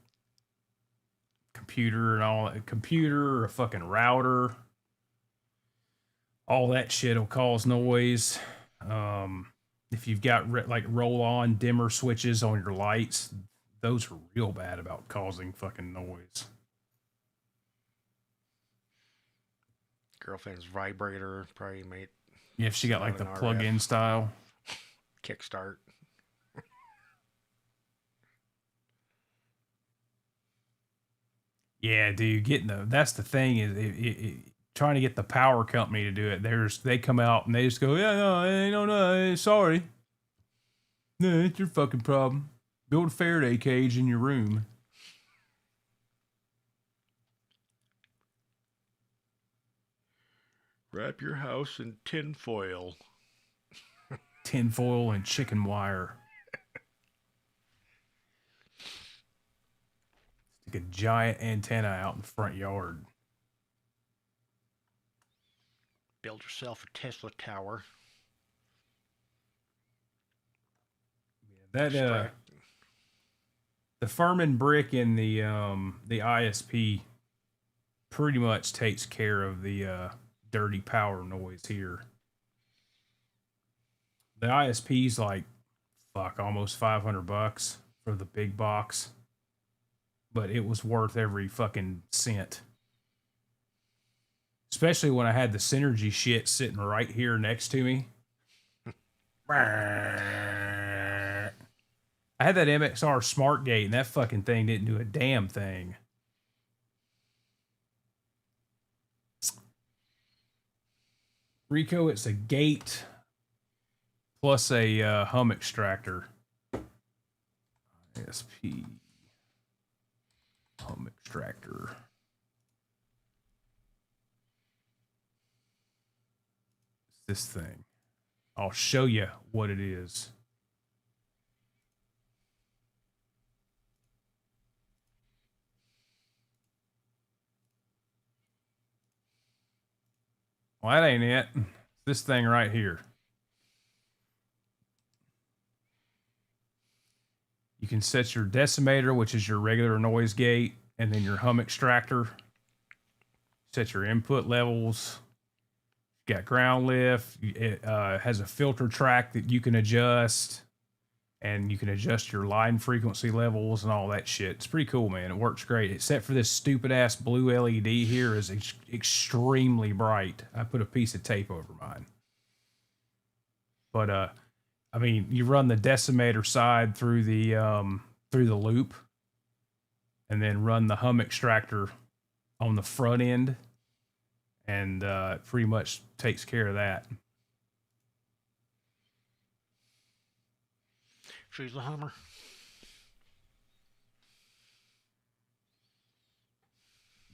Computer and all that. Computer, a fucking router. All that shit will cause noise. If you've got like roll-on dimmer switches on your lights, those are real bad about causing fucking noise. Girlfriend's vibrator probably might Yeah, if she got like the Not an plug-in RF. style. kickstart. Yeah, dude, that's the thing is trying to get the power company to do it. They come out and they just go, yeah, no, sorry. No, it's your fucking problem. Build a Faraday cage in your room. Wrap your house in tin foil. Tinfoil and chicken wire. Stick a giant antenna out in the front yard. Build yourself a Tesla tower. That Extract. the Furman brick in the ISP pretty much takes care of the dirty power noise here. The ISP's like almost $500 for the big box, but it was worth every fucking cent. Especially when I had the Synergy shit sitting right here next to me. I had that MXR Smart Gate, and that fucking thing didn't do a damn thing. Rico, it's a gate plus a hum extractor. ISP hum extractor. It's this thing. I'll show you what it is. Well, that ain't it. It's this thing right here. You can set your decimator, which is your regular noise gate, and then your hum extractor. Set your input levels. You got ground lift. It has a filter track that you can adjust, and you can adjust your line frequency levels and all that shit. It's pretty cool, man. It works great, except for this stupid ass blue LED here is extremely bright. I put a piece of tape over mine. But I mean, you run the decimator side through the loop, and then run the hum extractor on the front end, and it pretty much takes care of that. She's a Hummer.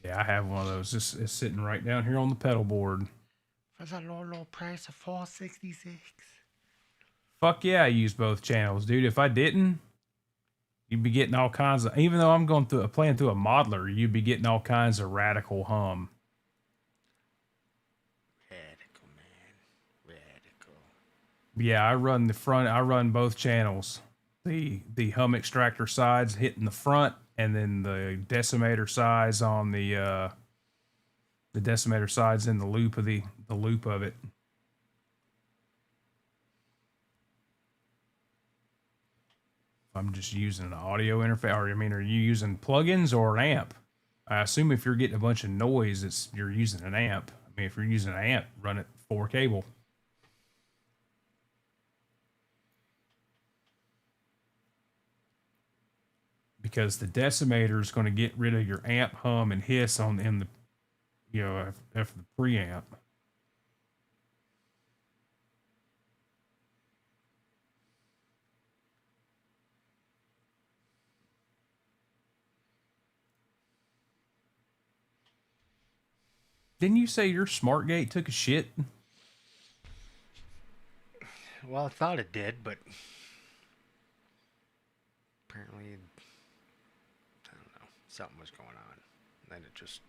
Yeah, I have one of those. It's sitting right down here on the pedal board. For the low price of $4.66. Fuck yeah, I use both channels, dude. If I didn't, you'd be getting all kinds of. Even though I'm playing through a modeler, you'd be getting all kinds of radical hum. Radical, man. Radical. Yeah, I run the front. I run both channels. The hum extractor sides hitting the front, and then the decimator sides on the decimator sides in the loop of the loop of it. I'm just using an audio interface, or I mean, are you using plugins or an amp? I assume if you're getting a bunch of noise, you're using an amp. I mean, if you're using an amp, run it 4 cable. Because the decimator is going to get rid of your amp hum and hiss after the preamp. Didn't you say your smart gate took a shit? Well, I thought it did, but apparently, I don't know, something was going on. Then it just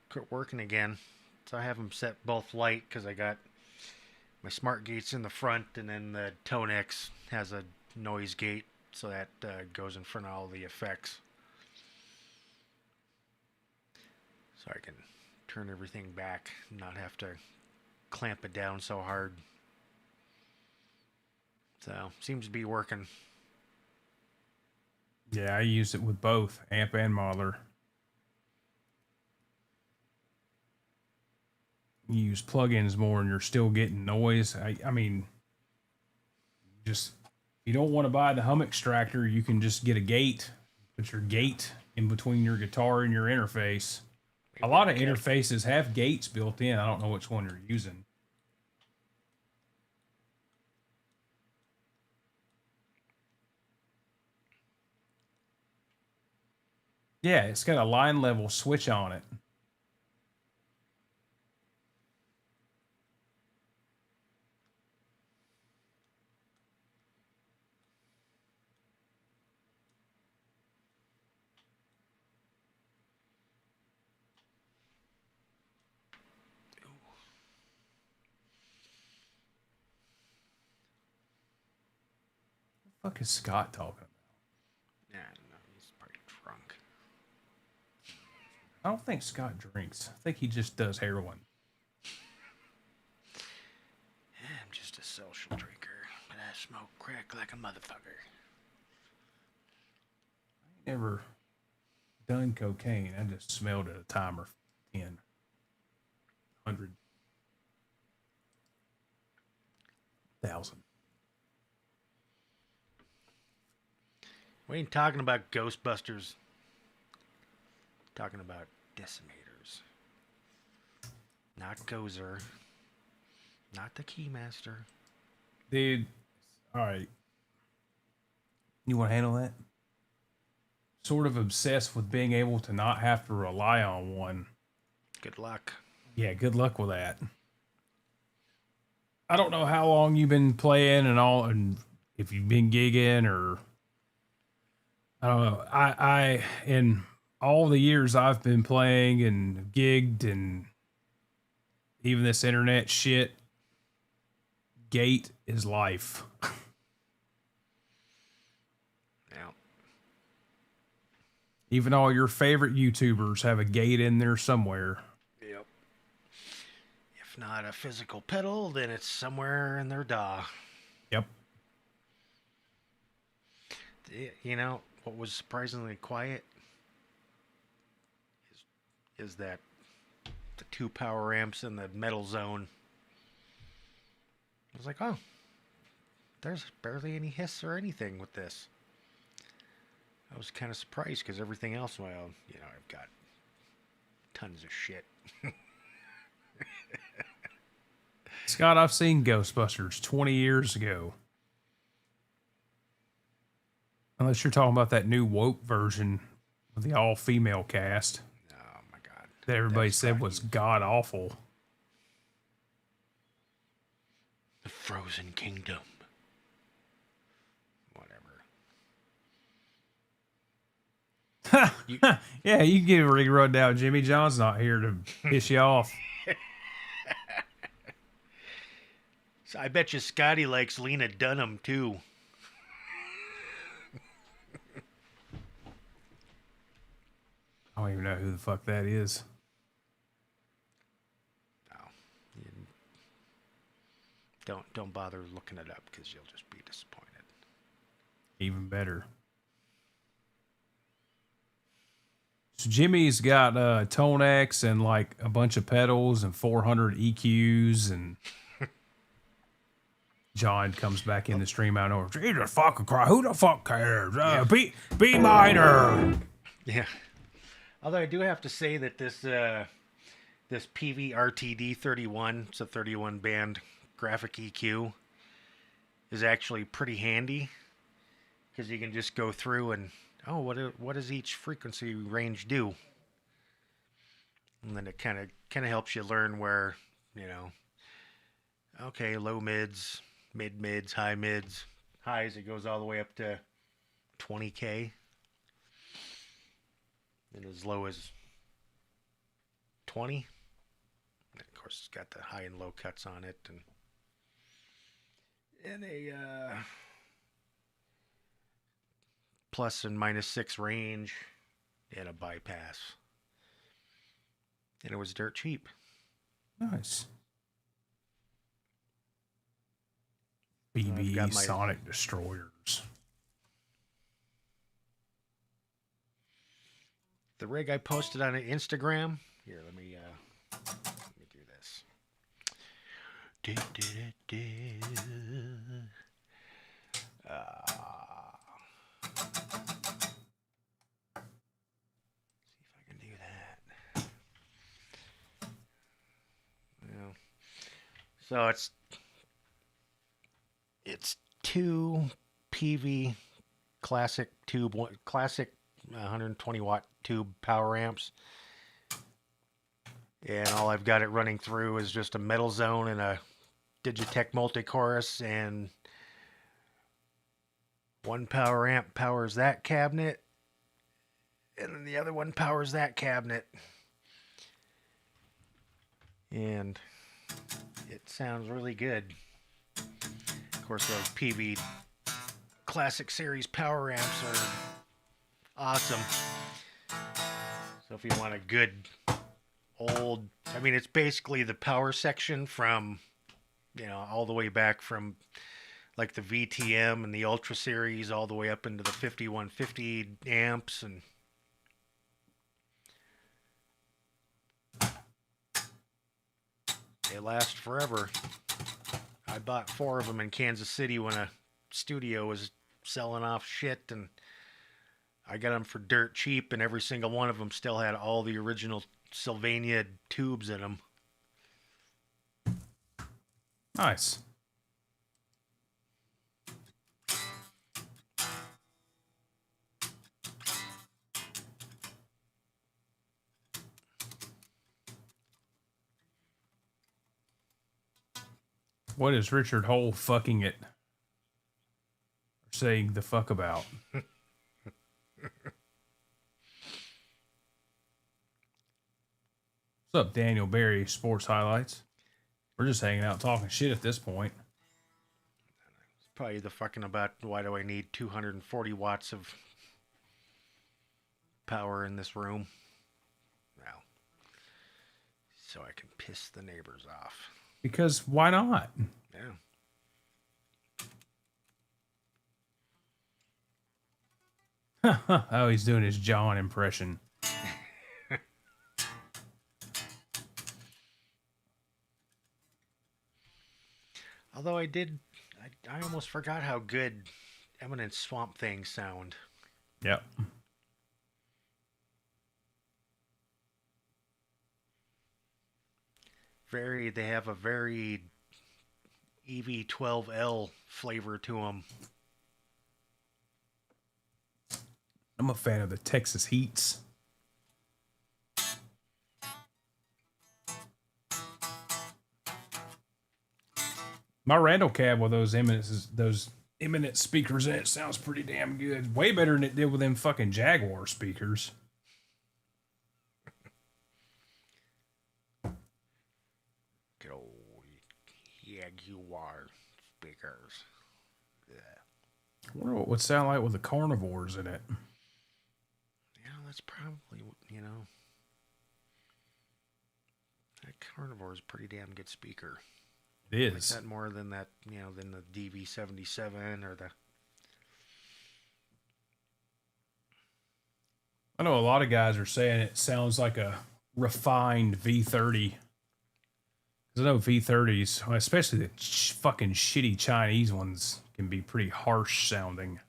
quit working again. So I have them set both light because I got my smart gates in the front, and then the Tonex has a noise gate, so that goes in front of all the effects. So I can turn everything back and not have to clamp it down so hard. So, seems to be working. Yeah, I use it with both amp and modeler. You use plugins more and you're still getting noise. I mean, just, if you don't want to buy the hum extractor, you can just get a gate. Put your gate in between your guitar and your interface. A lot of interfaces have gates built in. I don't know which one you're using. Yeah, it's got a line level switch on it. What the fuck is Scott talking about? Yeah, I don't know. He's probably drunk. I don't think Scott drinks. I think he just does heroin. I'm just a social drinker, but I smoke crack like a motherfucker. I ain't never done cocaine. I just smelled at a timer 10, 100, 1,000. We ain't talking about Ghostbusters. Talking about decimators. Not Gozer. Not the Keymaster. Dude, all right. You want to handle that? Sort of obsessed with being able to not have to rely on one. Good luck. Yeah, good luck with that. I don't know how long you've been playing and all, and if you've been gigging or I don't know. I in all the years I've been playing and gigged and even this internet shit, gate is life. Yeah. Even all your favorite YouTubers have a gate in there somewhere. Yep. If not a physical pedal, then it's somewhere in their DAW. Yep. You know what was surprisingly quiet is that the 2 power amps in the metal zone. I was like, oh, there's barely any hiss or anything with this. I was kind of surprised because everything else, well, you know, I've got tons of shit. Scott, I've seen Ghostbusters 20 years ago. Unless you're talking about that new woke version with the all-female cast Oh my god. that everybody That's said was god-awful. The Frozen Kingdom. Whatever. Yeah, you can give a run down. Jimmy John's not here to piss you off. So I bet you Scotty likes Lena Dunham too. I don't even know who the fuck that is. No. Don't bother looking it up because you'll just be disappointed. Even better. So Jimmy's got Tonex and like a bunch of pedals and 400 EQs, and John comes back in the stream out over. Jesus fucking Christ, who the fuck cares? B minor. Yeah. Although I do have to say that this PV RTD 31, it's a 31 band graphic EQ, is actually pretty handy because you can just go through and what does each frequency range do? And then it kind of helps you learn where, you know, okay, low mids, mid mids, high mids, highs, it goes all the way up to 20K. And as low as 20. And of course, it's got the high and low cuts on it, and a plus and minus 6 range, and a bypass. And it was dirt cheap. Nice. I've BB got my- Sonic Destroyers. The rig I posted on Instagram. Here, let me do this. See if I can do that. Yeah. So it's 2 PV classic 120 watt tube power amps, and all I've got it running through is just a metal zone and a Digitech multi-chorus, and one power amp powers that cabinet, and then the other one powers that cabinet, and it sounds really good. Of course, those PV Classic Series power amps are awesome. So if you want a good old, I mean, it's basically the power section from, you know, all the way back from like the VTM and the Ultra Series all the way up into the 5150 amps, and they last forever. I bought 4 of them in Kansas City when a studio was selling off shit, and I got them for dirt cheap, and every single one of them still had all the original Sylvania tubes in them. Nice. What is Richard Hole fucking it? Or saying the fuck about? What's up, Daniel Berry, Sports Highlights? We're just hanging out talking shit at this point. Probably the fucking about why do I need 240 watts of power in this room? Well, so I can piss the neighbors off. Because why not? Yeah. Oh, he's doing his John impression. Although I almost forgot how good Eminent Swamp Things sound. Yep. They have a very EV12L flavor to them. I'm a fan of the Texas Heats. My Randall cab with those Eminent speakers in it sounds pretty damn good. Way better than it did with them fucking Jaguar speakers. Good old Jaguar speakers. Yeah. I wonder what it would sound like with the Carnivores in it. Yeah, that's probably, that Carnivore is a pretty damn good speaker. It Like is. that more than that, than the DV77 or the... I know a lot of guys are saying it sounds like a refined V30. Because I know V30s, especially the fucking shitty Chinese ones, can be pretty harsh sounding.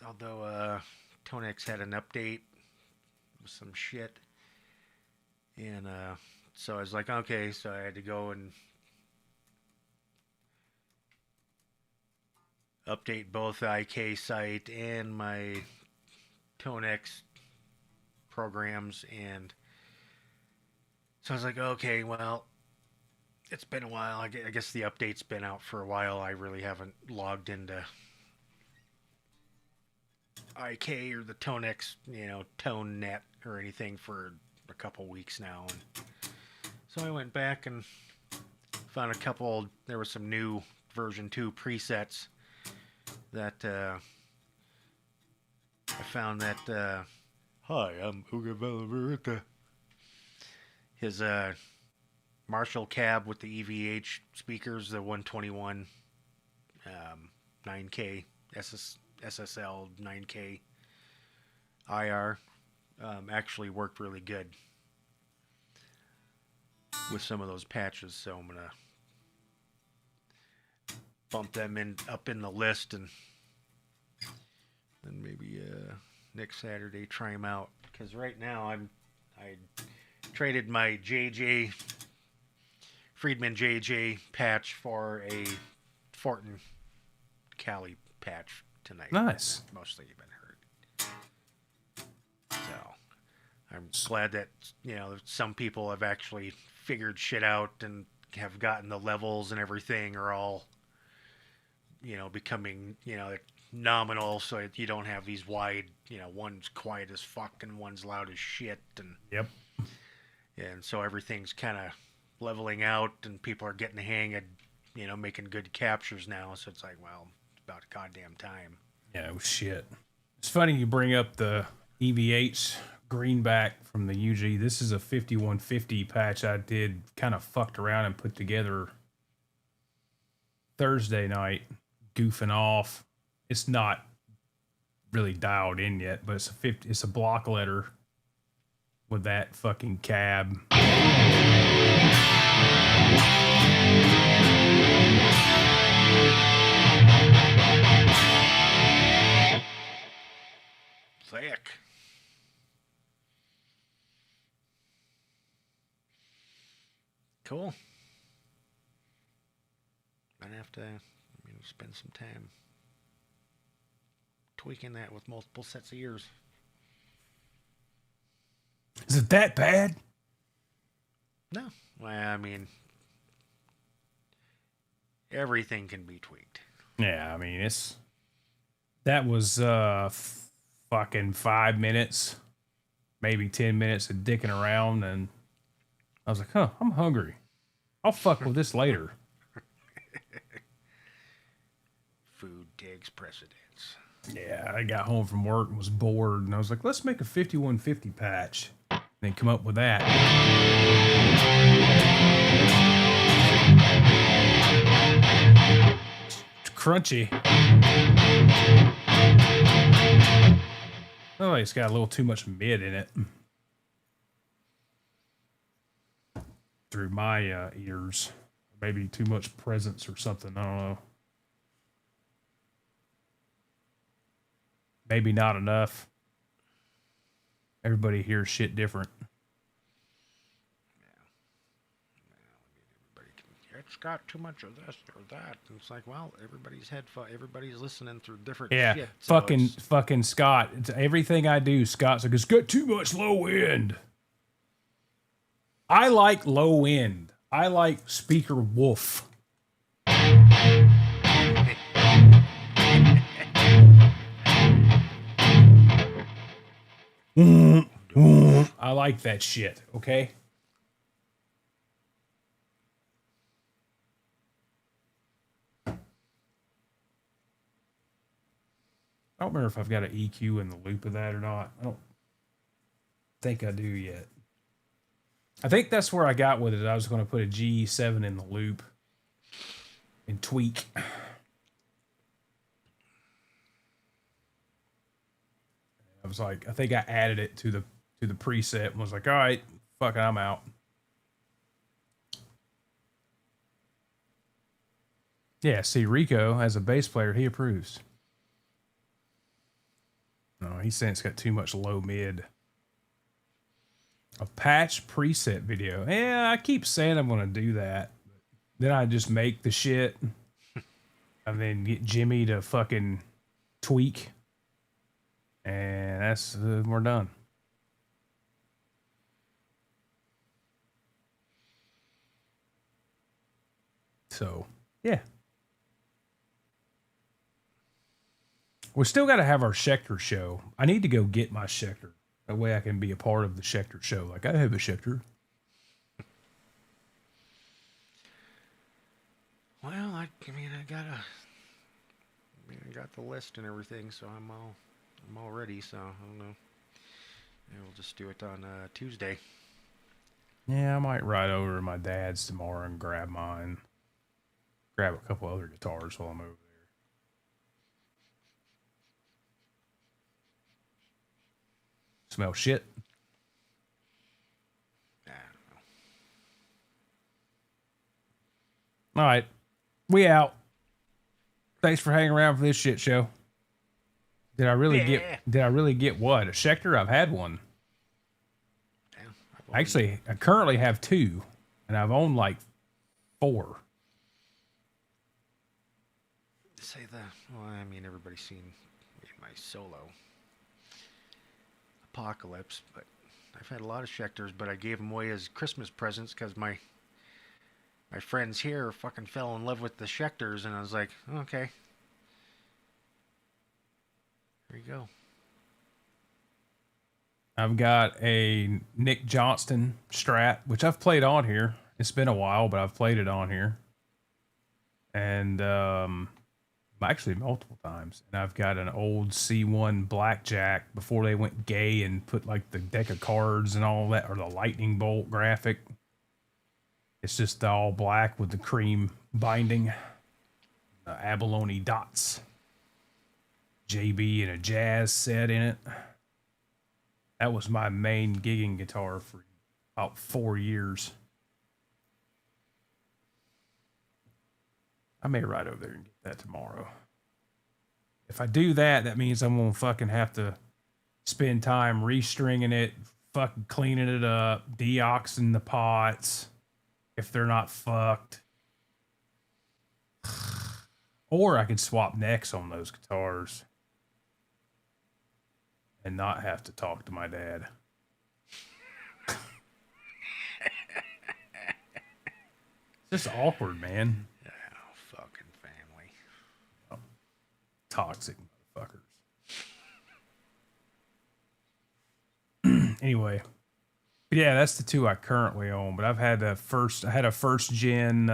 Although Tonex had an update with some shit, and so I was like, okay, so I had to go and update both the IK site and my Tonex programs, and so I was like, okay, well, it's been a while. I guess the update's been out for a while. I really haven't logged into IK or the Tonex, Tone Net or anything for a couple weeks now. And so I went back and found there were some new version 2 presets that I found that, hi, I'm Uga Valaruta. His Marshall cab with the EVH speakers, the 121 9K SSL 9K IR actually worked really good with some of those patches, so I'm gonna bump them up in the list and then maybe next Saturday try them out, because right now I traded my Friedman JJ patch for a Fortin Cali patch tonight. Nice. Mostly been heard. So I'm glad that some people have actually figured shit out and have gotten the levels and everything are all becoming nominal, so you don't have these wide one's quiet as fuck and one's loud as shit, and Yep. and so everything's kind of leveling out and people are getting the hang of making good captures now, so it's like, well, it's about goddamn time. Yeah, oh shit. It's funny you bring up the EVH greenback from the UG. This is a 5150 patch I did, kind of fucked around and put together Thursday night, goofing off. It's not really dialed in yet, but it's a block letter with that fucking cab. Cool. I'd have to spend some time tweaking that with multiple sets of ears. Is it that bad? No. Well, I mean, everything can be tweaked. Yeah, I mean, that was fucking 5 minutes, maybe 10 minutes of dicking around, and I was like, huh, I'm hungry. I'll fuck with this later. Food takes precedence. Yeah, I got home from work and was bored, and I was like, let's make a 5150 patch. And then come up with that. It's crunchy. Oh, it's got a little too much mid in it. Through my ears. Maybe too much presence or something. I don't know. Maybe not enough. Everybody hears shit different. It's got too much of this or that. And it's like, well, everybody's listening through different Yeah, shit. So fucking Scott. It's everything I do. Scott's like, it's got too much low end. I like low end. I like speaker woof. I like that shit, okay? I don't remember if I've got an EQ in the loop of that or not. I don't think I do yet. I think that's where I got with it. I was going to put a G7 in the loop and tweak. I was like, I think I added it to the preset and was like, all right, fuck it, I'm out. Yeah, see, Rico, as a bass player, he approves. No, he's saying it's got too much low mid. A patch preset video. Yeah, I keep saying I'm going to do that. Then I just make the shit and then get Jimmy to fucking tweak. And that's, we're done. So, yeah. We still got to have our Schecter show. I need to go get my Schecter. That way I can be a part of the Schecter show. Like, I have a Schecter. well, I got the list and everything, so I'm all ready. So I don't know. Maybe we'll just do it on Tuesday. Yeah, I might ride over to my dad's tomorrow and grab mine. Grab a couple other guitars while I'm over there. Smell shit. I don't know. All right. We out. Thanks for hanging around for this shit show. Did I really get what? A Schecter? I've had one. Yeah, Actually, I currently have 2, and I've owned like 4. Say everybody's seen my solo Apocalypse, but I've had a lot of Schecters, but I gave them away as Christmas presents because my friends here fucking fell in love with the Schecters, and I was like, okay, here you go. I've got a Nick Johnston Strat, which I've played on here. It's been a while, but I've played it on here. And actually multiple times. And I've got an old C1 Blackjack before they went gay and put like the deck of cards and all that, or the lightning bolt graphic. It's just all black with the cream binding. Abalone dots. JB and a jazz set in it. That was my main gigging guitar for about 4 years. I may ride over there and get that tomorrow. If I do that, that means I'm going to fucking have to spend time restringing it, fucking cleaning it up, deoxing the pots. if they're not fucked. Or I could swap necks on those guitars and not have to talk to my dad. It's just awkward, man. Oh, fucking family. Toxic motherfuckers. Anyway, yeah, that's the two I currently own. But I had a first gen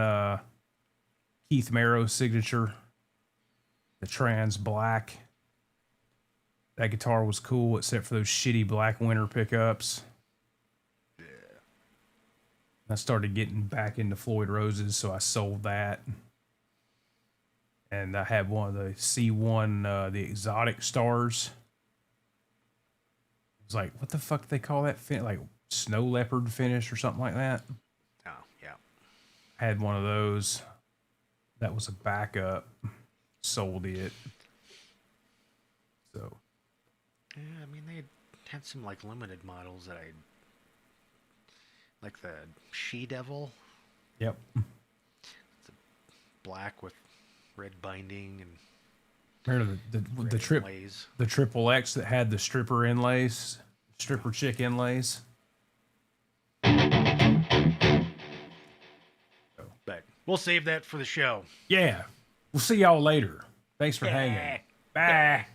Keith Marrow signature, the Trans Black. That guitar was cool, except for those shitty Black Winter pickups. Yeah. I started getting back into Floyd Roses, so I sold that. And I had one of the C1, the Exotic Stars. It was like, what the fuck do they call that? Like snow leopard finish or something like that. Oh, yeah. I had one of those. That was a backup. Sold it. So. Yeah, I mean, they had some, like, limited models that I... Like the She-Devil. Yep. It's black with red binding and... Remember the triple X that had the stripper inlays, stripper chick inlays. But we'll save that for the show. Yeah, we'll see y'all later. Thanks for hanging. Bye. Bye.